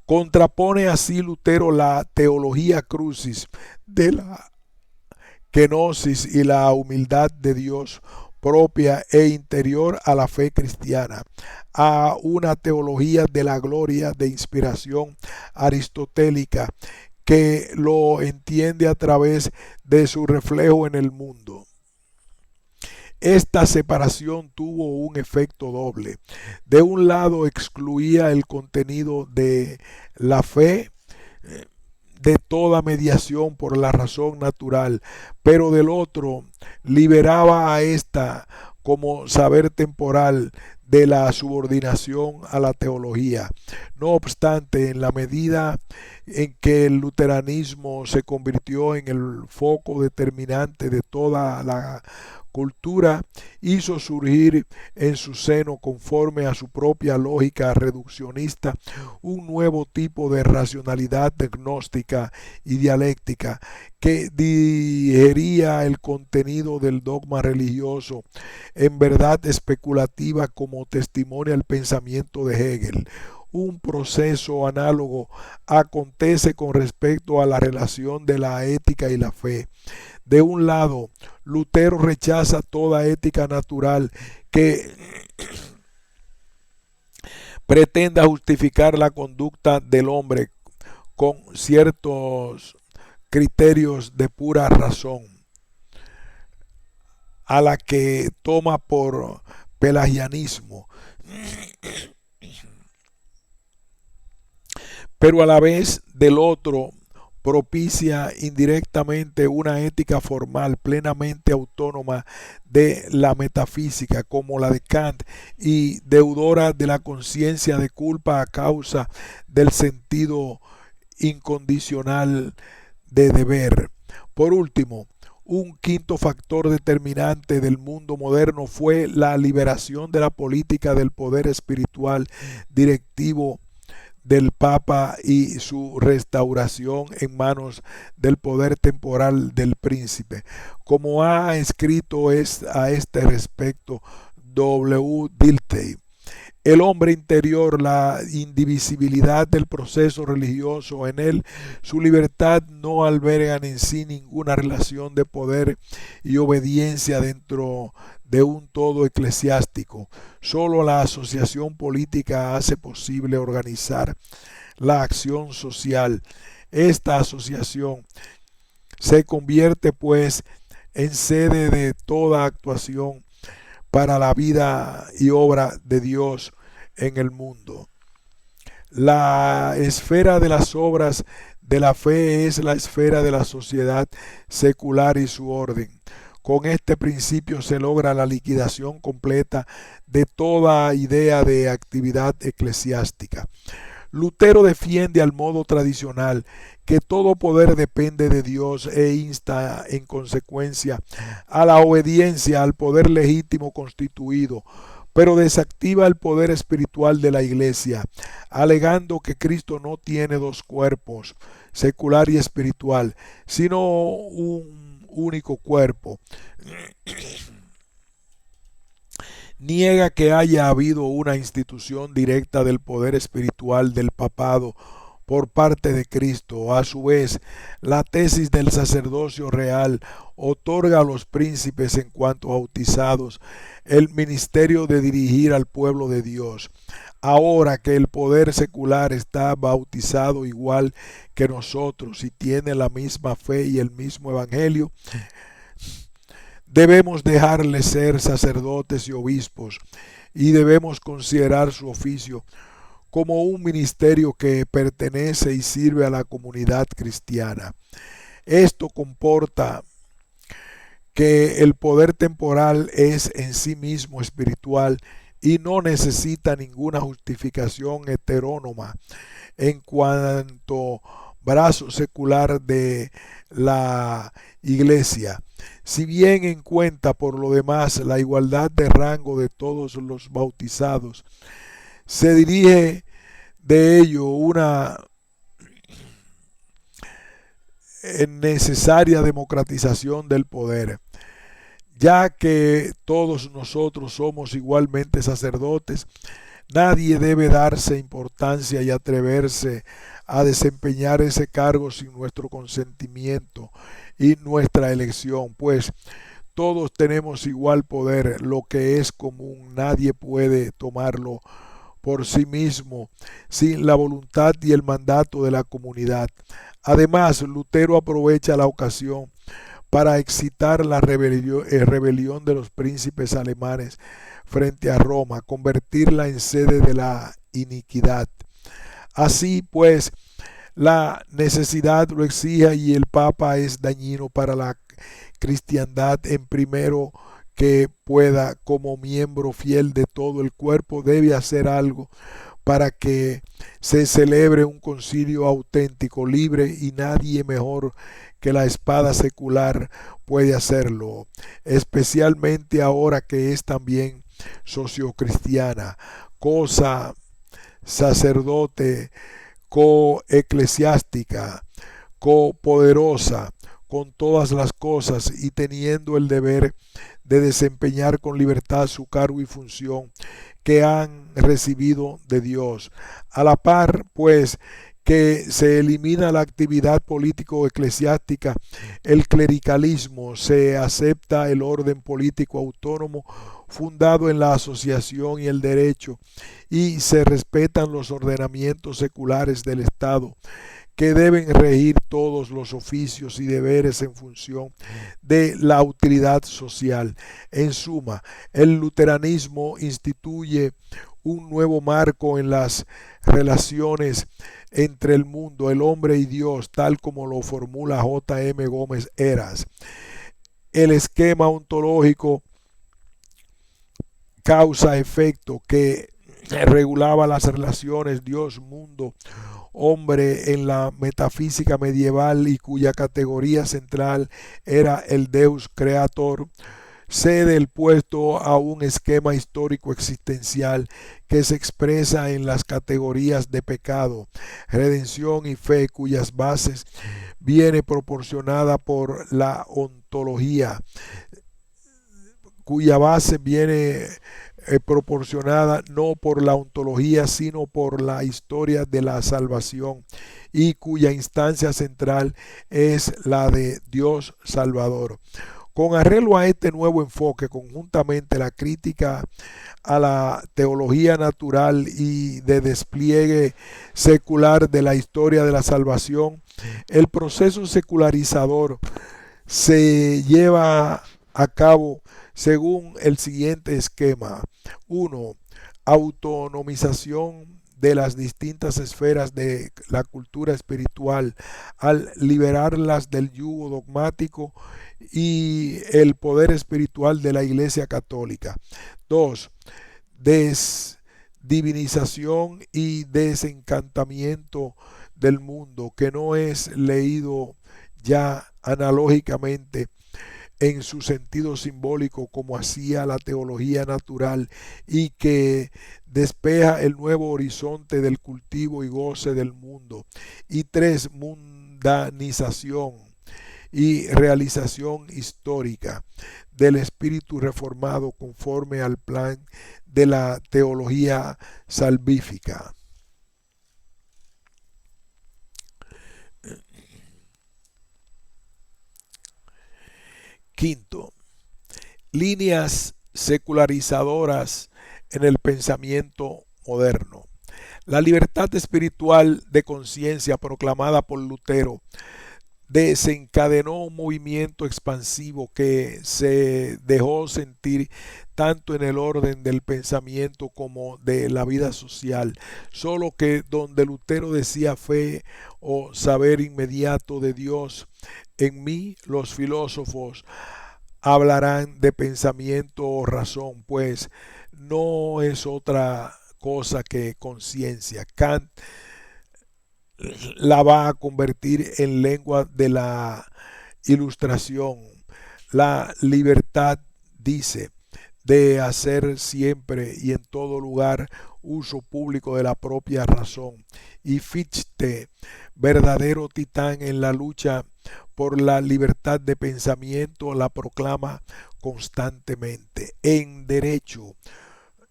Contrapone así Lutero la teología crucis de la kenosis y la humildad de Dios propia e interior a la fe cristiana, a una teología de la gloria de inspiración aristotélica que lo entiende a través de su reflejo en el mundo. Esta separación tuvo un efecto doble. De un lado excluía el contenido de la fe de toda mediación por la razón natural, pero del otro liberaba a esta como saber temporal de la subordinación a la teología. No obstante, en la medida en que el luteranismo se convirtió en el foco determinante de toda la cultura, hizo surgir en su seno, conforme a su propia lógica reduccionista, un nuevo tipo de racionalidad gnóstica y dialéctica que digería el contenido del dogma religioso en verdad especulativa, como testimonia el pensamiento de Hegel. Un proceso análogo acontece con respecto a la relación de la ética y la fe. De un lado, Lutero rechaza toda ética natural que pretenda justificar la conducta del hombre con ciertos criterios de pura razón, a la que toma por pelagianismo, pero a la vez del otro propicia indirectamente una ética formal plenamente autónoma de la metafísica como la de Kant y deudora de la conciencia de culpa a causa del sentido incondicional de deber. Por último, un quinto factor determinante del mundo moderno fue la liberación de la política del poder espiritual directivo del Papa y su restauración en manos del poder temporal del príncipe. Como ha escrito a este respecto W. Dilthey, el hombre interior, la indivisibilidad del proceso religioso en él, su libertad no albergan en sí ninguna relación de poder y obediencia dentro de un todo eclesiástico. Solo la asociación política hace posible organizar la acción social. Esta asociación se convierte pues en sede de toda actuación para la vida y obra de Dios en el mundo. La esfera de las obras de la fe es la esfera de la sociedad secular y su orden. Con este principio se logra la liquidación completa de toda idea de actividad eclesiástica. Lutero defiende al modo tradicional que todo poder depende de Dios e insta en consecuencia a la obediencia al poder legítimo constituido, pero desactiva el poder espiritual de la Iglesia, alegando que Cristo no tiene dos cuerpos, secular y espiritual, sino un único cuerpo. Niega que haya habido una institución directa del poder espiritual del papado por parte de Cristo. A su vez, la tesis del sacerdocio real otorga a los príncipes en cuanto bautizados el ministerio de dirigir al pueblo de Dios. Ahora que el poder secular está bautizado igual que nosotros y tiene la misma fe y el mismo evangelio, debemos dejarles ser sacerdotes y obispos y debemos considerar su oficio como un ministerio que pertenece y sirve a la comunidad cristiana. Esto comporta que el poder temporal es en sí mismo espiritual y no necesita ninguna justificación heterónoma en cuanto brazo secular de la Iglesia. Si bien en cuenta por lo demás la igualdad de rango de todos los bautizados, se dirige de ello una necesaria democratización del poder, ya que todos nosotros somos igualmente sacerdotes. Nadie debe darse importancia y atreverse a desempeñar ese cargo sin nuestro consentimiento y nuestra elección, pues todos tenemos igual poder. Lo que es común nadie puede tomarlo por sí mismo sin la voluntad y el mandato de la comunidad. Además, Lutero aprovecha la ocasión para excitar la rebelión de los príncipes alemanes frente a Roma, convertirla en sede de la iniquidad. Así pues, la necesidad lo exige y el Papa es dañino para la cristiandad. En primero que pueda, como miembro fiel de todo el cuerpo, debe hacer algo para que se celebre un concilio auténtico, libre, y nadie mejor que la espada secular puede hacerlo, especialmente ahora que es también sociocristiana, cosa sacerdote, coeclesiástica, copoderosa con todas las cosas y teniendo el deber de desempeñar con libertad su cargo y función que han recibido de Dios. A la par, pues, que se elimina la actividad político-eclesiástica, el clericalismo, se acepta el orden político autónomo fundado en la asociación y el derecho, y se respetan los ordenamientos seculares del Estado, que deben regir todos los oficios y deberes en función de la utilidad social. En suma, el luteranismo instituye un nuevo marco en las relaciones entre el mundo, el hombre y Dios, tal como lo formula J. M. Gómez Heras. El esquema ontológico causa-efecto que regulaba las relaciones Dios-mundo, hombre en la metafísica medieval y cuya categoría central era el Deus Creator, cede el puesto a un esquema histórico existencial que se expresa en las categorías de pecado, redención y fe, cuyas bases viene proporcionada por la ontología, cuya base viene proporcionada no por la ontología, sino por la historia de la salvación, y cuya instancia central es la de Dios Salvador. Con arreglo a este nuevo enfoque, conjuntamente la crítica a la teología natural y de despliegue secular de la historia de la salvación, el proceso secularizador se lleva a cabo según el siguiente esquema. 1. Autonomización de las distintas esferas de la cultura espiritual al liberarlas del yugo dogmático y el poder espiritual de la Iglesia Católica. 2. Desdivinización y desencantamiento del mundo, que no es leído ya analógicamente en su sentido simbólico como hacía la teología natural, y que despeja el nuevo horizonte del cultivo y goce del mundo. Y 3. Mundanización y realización histórica del espíritu reformado conforme al plan de la teología salvífica. Quinto, líneas secularizadoras en el pensamiento moderno. La libertad espiritual de conciencia proclamada por Lutero desencadenó un movimiento expansivo que se dejó sentir tanto en el orden del pensamiento como de la vida social, solo que donde Lutero decía fe o saber inmediato de Dios en mí, los filósofos hablarán de pensamiento o razón, pues no es otra cosa que conciencia. Kant la va a convertir en lengua de la ilustración. La libertad, dice, de hacer siempre y en todo lugar uso público de la propia razón. Y Fichte, verdadero titán en la lucha por la libertad de pensamiento, la proclama constantemente. En derecho,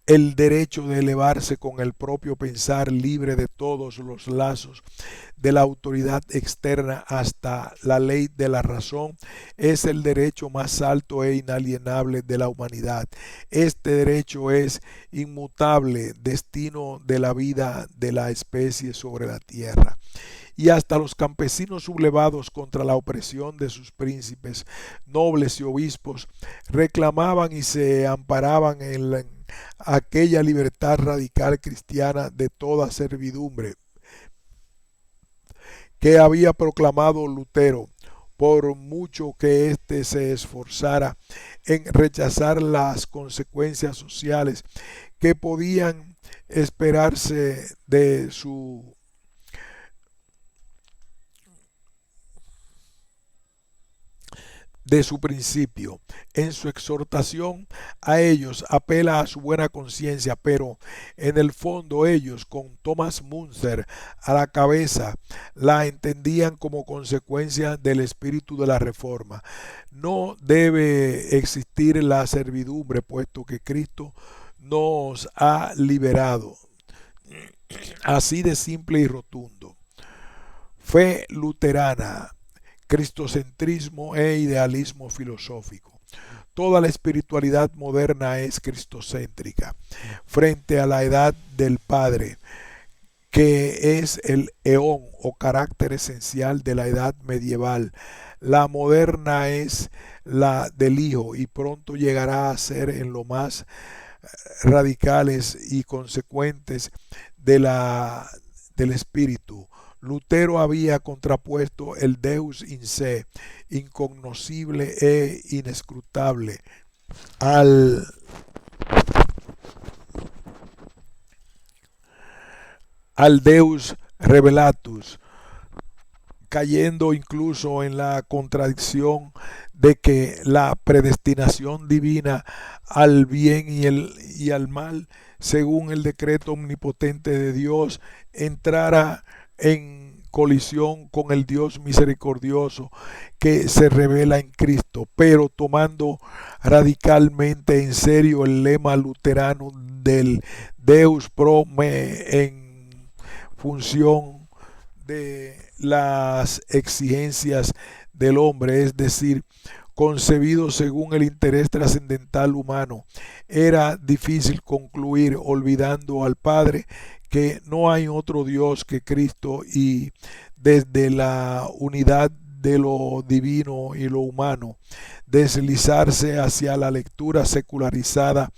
el derecho de elevarse con el propio pensar libre de todos los lazos de la autoridad externa hasta la ley de la razón es el derecho más alto e inalienable de la humanidad. Este derecho es inmutable destino de la vida de la especie sobre la tierra. Y hasta los campesinos sublevados contra la opresión de sus príncipes, nobles y obispos reclamaban y se amparaban en aquella libertad radical cristiana de toda servidumbre que había proclamado Lutero, por mucho que éste se esforzara en rechazar las consecuencias sociales que podían esperarse de su principio. En su exhortación a ellos apela a su buena conciencia, pero en el fondo ellos, con Thomas Müntzer a la cabeza, la entendían como consecuencia del espíritu de la reforma. No debe existir la servidumbre, puesto que Cristo nos ha liberado. Así de simple y rotundo. Fe luterana, cristocentrismo e idealismo filosófico. Toda la espiritualidad moderna es cristocéntrica. Frente a la edad del Padre, que es el eón o carácter esencial de la edad medieval, la moderna es la del Hijo, y pronto llegará a ser en lo más radicales y consecuentes de la del Espíritu. Lutero había contrapuesto el Deus in se, incognoscible e inescrutable, al Deus revelatus, cayendo incluso en la contradicción de que la predestinación divina al bien y al mal, según el decreto omnipotente de Dios, entrara en colisión con el Dios misericordioso que se revela en Cristo, pero tomando radicalmente en serio el lema luterano del Deus pro me en función de las exigencias del hombre, es decir, concebido según el interés trascendental humano. Era difícil concluir, olvidando al Padre, que no hay otro Dios que Cristo, y desde la unidad de lo divino y lo humano, deslizarse hacia la lectura secularizada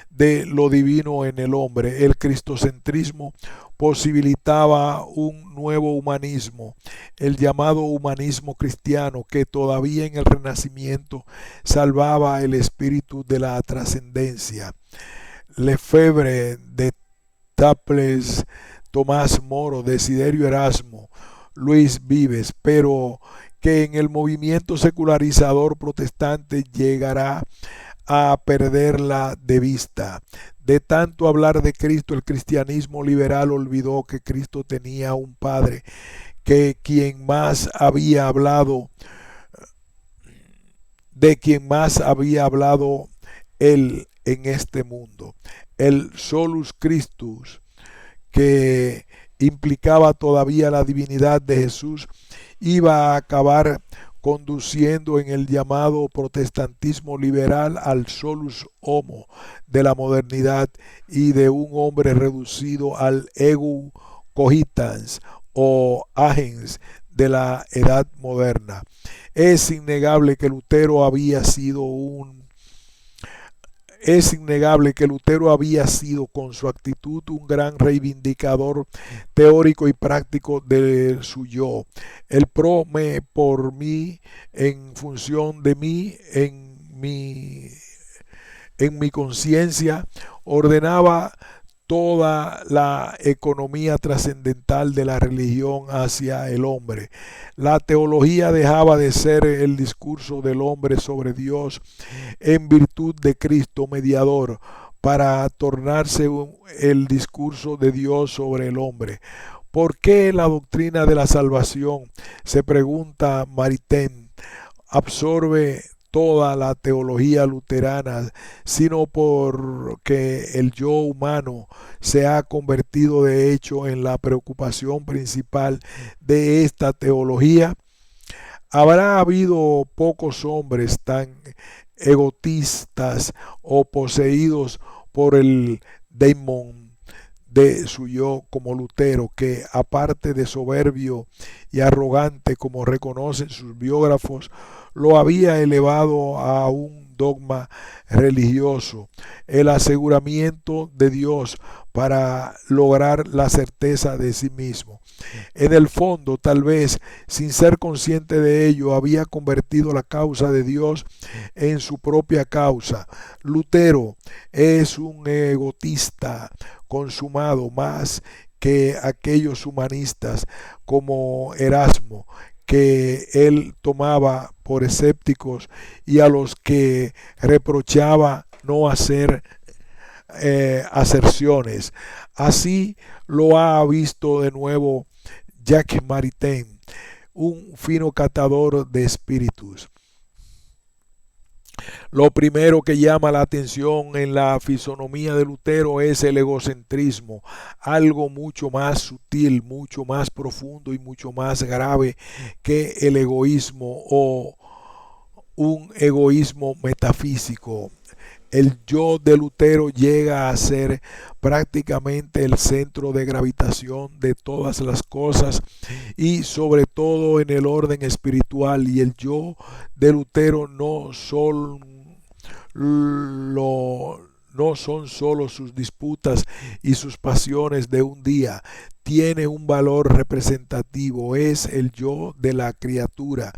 de lo divino en el hombre. El cristocentrismo posibilitaba un nuevo humanismo, el llamado humanismo cristiano, que todavía en el Renacimiento salvaba el espíritu de la trascendencia. Lefebvre, de Taples, Tomás Moro, Desiderio Erasmo, Luis Vives, pero que en el movimiento secularizador protestante llegará a perderla de vista. De tanto hablar de Cristo, el cristianismo liberal olvidó que Cristo tenía un Padre, que quien más había hablado, de quien más había hablado él en este mundo. El solus Christus, que implicaba todavía la divinidad de Jesús, iba a acabar conduciendo en el llamado protestantismo liberal al solus homo de la modernidad y de un hombre reducido al ego cogitans o agens de la edad moderna. Es innegable que Lutero había sido con su actitud un gran reivindicador teórico y práctico de su yo. El pro me por mí, en función de mí, en mi conciencia, ordenaba toda la economía trascendental de la religión hacia el hombre. La teología dejaba de ser el discurso del hombre sobre Dios en virtud de Cristo mediador, para tornarse el discurso de Dios sobre el hombre. ¿Por qué la doctrina de la salvación, se pregunta Maritain, absorbe toda la teología luterana, sino porque el yo humano se ha convertido de hecho en la preocupación principal de esta teología? Habrá habido pocos hombres tan egoístas o poseídos por el daimon de su yo como Lutero, que aparte de soberbio y arrogante, como reconocen sus biógrafos, lo había elevado a un dogma religioso, el aseguramiento de Dios para lograr la certeza de sí mismo. En el fondo, tal vez sin ser consciente de ello, había convertido la causa de Dios en su propia causa. Lutero es un egotista consumado, más que aquellos humanistas como Erasmo, que él tomaba por escépticos y a los que reprochaba no hacer aserciones. Así lo ha visto de nuevo Jacques Maritain, un fino catador de espíritus. Lo primero que llama la atención en la fisonomía de Lutero es el egocentrismo, algo mucho más sutil, mucho más profundo y mucho más grave que el egoísmo, o un egoísmo metafísico. El yo de Lutero llega a ser prácticamente el centro de gravitación de todas las cosas, y sobre todo en el orden espiritual. Y el yo de Lutero no no son solo sus disputas y sus pasiones de un día. Tiene un valor representativo, es el yo de la criatura,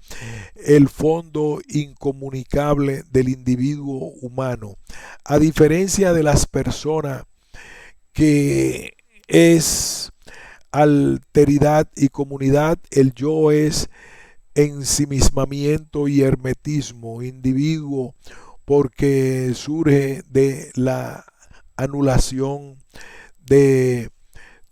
el fondo incomunicable del individuo humano. A diferencia de las personas que es alteridad y comunidad, el yo es ensimismamiento y hermetismo, individuo, porque surge de la anulación de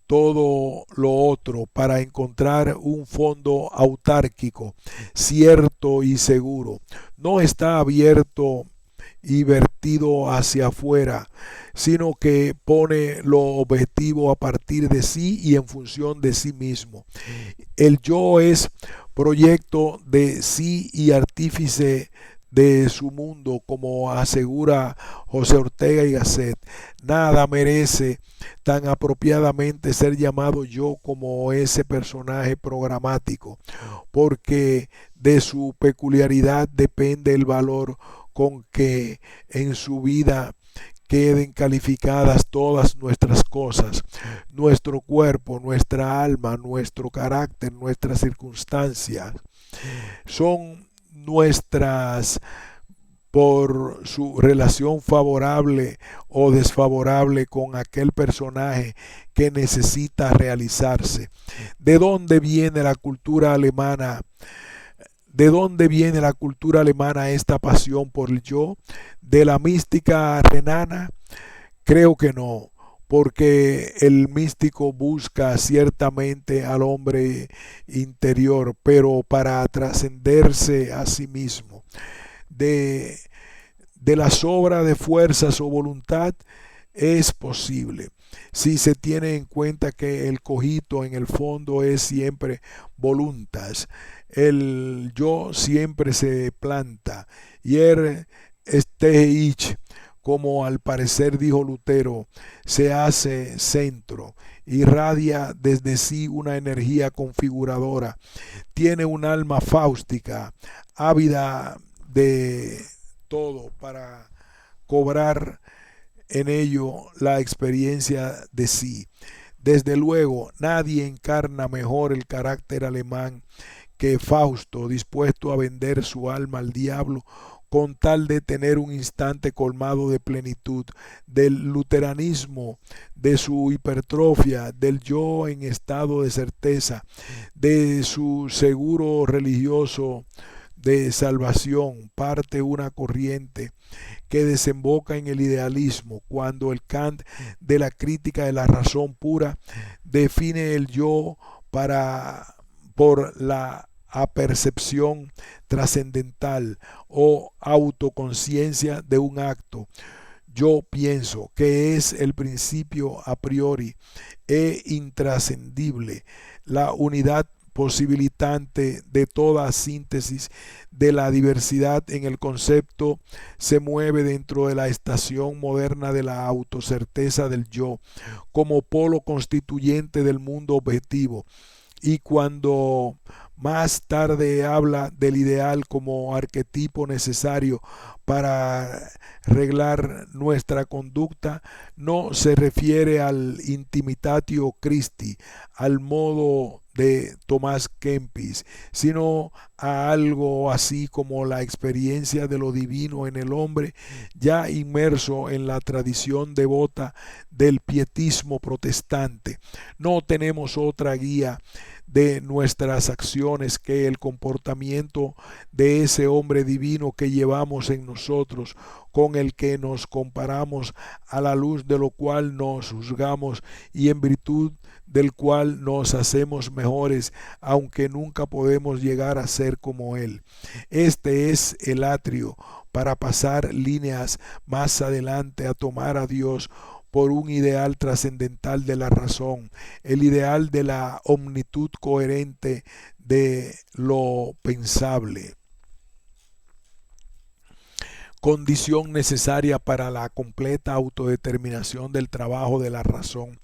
todo lo otro para encontrar un fondo autárquico, cierto y seguro. No está abierto y vertido hacia afuera, sino que pone lo objetivo a partir de sí y en función de sí mismo. El yo es proyecto de sí y artífice de su mundo, como asegura José Ortega y Gasset. Nada merece tan apropiadamente ser llamado yo como ese personaje programático, porque de su peculiaridad depende el valor con que en su vida queden calificadas todas nuestras cosas, nuestro cuerpo, nuestra alma, nuestro carácter, nuestras circunstancias. Son nuestras por su relación favorable o desfavorable con aquel personaje que necesita realizarse. ¿De dónde viene la cultura alemana? ¿De dónde viene la cultura alemana esta pasión por el yo? ¿De la mística renana? Creo que no, porque el místico busca ciertamente al hombre interior, pero para trascenderse a sí mismo. De, de la sobra de fuerzas o voluntad es posible, si se tiene en cuenta que el cogito en el fondo es siempre voluntas. El yo siempre se planta. Yer este ich, como al parecer dijo Lutero, se hace centro, irradia desde sí una energía configuradora, tiene un alma fáustica, ávida de todo para cobrar en ello la experiencia de sí. Desde luego, nadie encarna mejor el carácter alemán que Fausto, dispuesto a vender su alma al diablo con tal de tener un instante colmado de plenitud, del luteranismo, de su hipertrofia, del yo en estado de certeza, de su seguro religioso de salvación, parte una corriente que desemboca en el idealismo, cuando el Kant de la crítica de la razón pura define el yo por la apercepción trascendental o autoconciencia de un acto. Yo pienso que es el principio a priori e intrascendible, la unidad posibilitante de toda síntesis de la diversidad en el concepto se mueve dentro de la estación moderna de la autocerteza del yo como polo constituyente del mundo objetivo, y cuando más tarde habla del ideal como arquetipo necesario para reglar nuestra conducta, no se refiere al intimitatio Christi, al modo de Tomás Kempis, sino a algo así como la experiencia de lo divino en el hombre ya inmerso en la tradición devota del pietismo protestante. No tenemos otra guía de nuestras acciones que el comportamiento de ese hombre divino que llevamos en nosotros, con el que nos comparamos, a la luz de lo cual nos juzgamos y en virtud del cual nos hacemos mejores, aunque nunca podemos llegar a ser como él. Este es el atrio para pasar líneas más adelante a tomar a Dios por un ideal trascendental de la razón, el ideal de la omnitud coherente de lo pensable, condición necesaria para la completa autodeterminación del trabajo de la razón.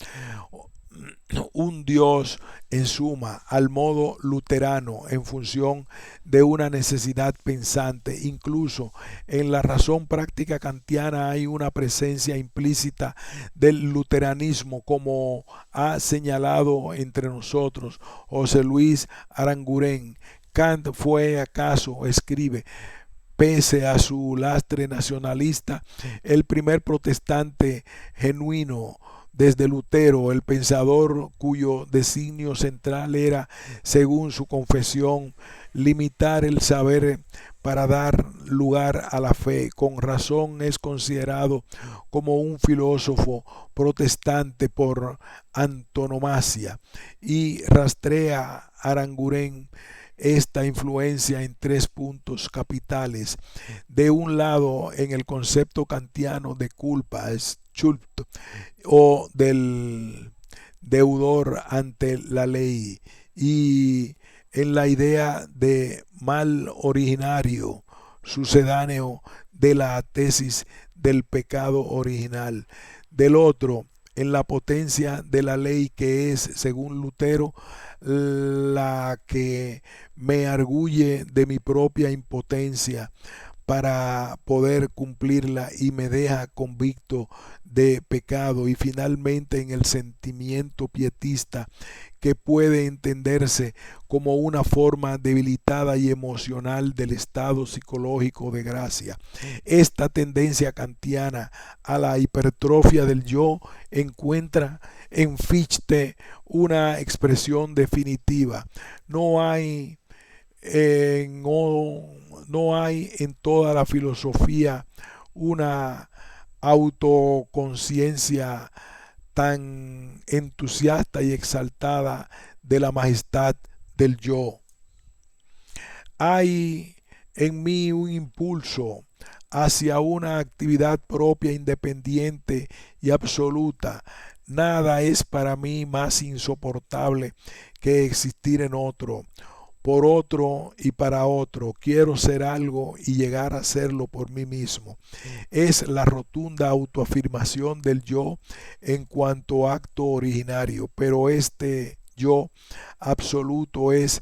un Dios en suma, al modo luterano, en función de una necesidad pensante. Incluso en la razón práctica kantiana hay una presencia implícita del luteranismo, como ha señalado entre nosotros José Luis Aranguren. Kant fue acaso, escribe, pese a su lastre nacionalista, el primer protestante genuino desde Lutero, el pensador cuyo designio central era, según su confesión, limitar el saber para dar lugar a la fe. Con razón es considerado como un filósofo protestante por antonomasia, y rastrea Aranguren esta influencia en tres puntos capitales. De un lado, en el concepto kantiano de culpa, es Schuld, o del deudor ante la ley, y en la idea de mal originario, sucedáneo de la tesis del pecado original. Del otro, en la potencia de la ley, que es, según Lutero, la que me arguye de mi propia impotencia para poder cumplirla y me deja convicto de pecado. Y finalmente, en el sentimiento pietista, que puede entenderse como una forma debilitada y emocional del estado psicológico de gracia. Esta tendencia kantiana a la hipertrofia del yo encuentra en Fichte una expresión definitiva. No hay no hay en toda la filosofía una autoconciencia tan entusiasta y exaltada de la majestad del yo. Hay en mí un impulso hacia una actividad propia, independiente y absoluta. Nada es para mí más insoportable que existir en otro, por otro y para otro. Quiero ser algo y llegar a serlo por mí mismo. Es la rotunda autoafirmación del yo en cuanto acto originario, pero este yo absoluto es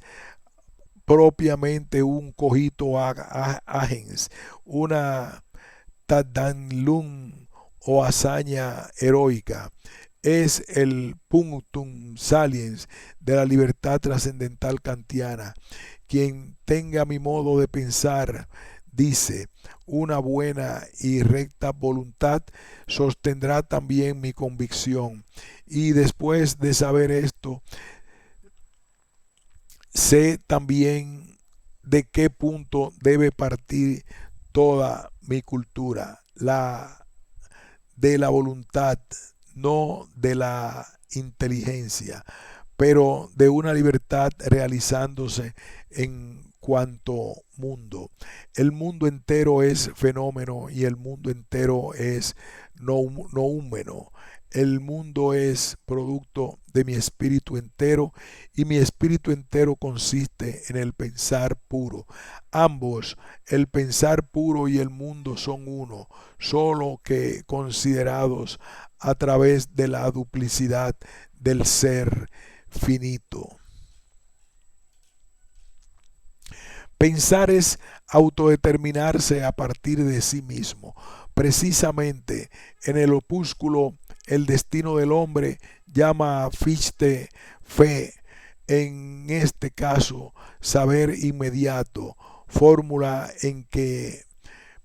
propiamente un cogito agens, una tadanlum o hazaña heroica. Es el punctum saliens de la libertad trascendental kantiana. Quien tenga mi modo de pensar, dice, una buena y recta voluntad, sostendrá también mi convicción. Y después de saber esto, sé también de qué punto debe partir toda mi cultura, la de la voluntad, no de la inteligencia, pero de una libertad realizándose en cuanto mundo. El mundo entero es fenómeno y el mundo entero es noúmeno. El mundo es producto de mi espíritu entero y mi espíritu entero consiste en el pensar puro. Ambos, el pensar puro y el mundo, son uno, solo que considerados a través de la duplicidad del ser finito. Pensar es autodeterminarse a partir de sí mismo. Precisamente en el opúsculo El destino del hombre llama a Fichte fe, en este caso saber inmediato, fórmula en que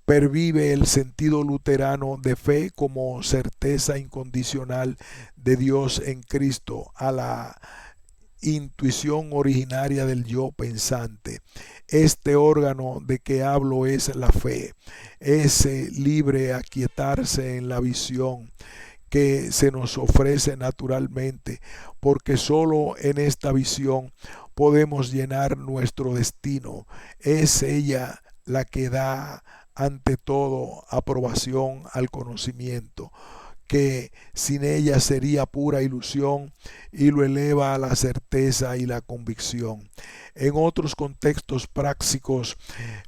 pervive el sentido luterano de fe como certeza incondicional de Dios en Cristo a la intuición originaria del yo pensante. Este órgano de que hablo es la fe, ese libre aquietarse en la visión que se nos ofrece naturalmente, porque solo en esta visión podemos llenar nuestro destino. Es ella la que da ante todo aprobación al conocimiento, que sin ella sería pura ilusión, y lo eleva a la certeza y la convicción. En otros contextos prácticos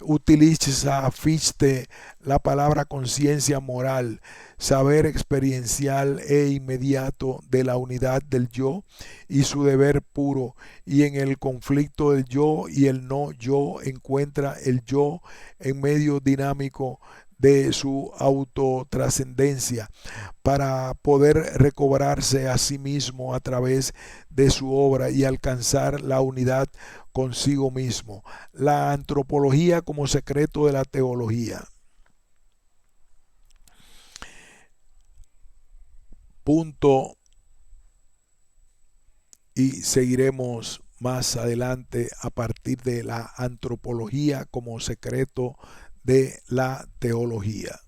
utiliza Fichte la palabra conciencia moral, saber experiencial e inmediato de la unidad del yo y su deber puro, y en el conflicto del yo y el no yo encuentra el yo en medio dinámico de su autotrascendencia para poder recobrarse a sí mismo a través de su obra y alcanzar la unidad consigo mismo. La antropología como secreto de la teología. Punto, y seguiremos más adelante a partir de la antropología como secreto de la teología.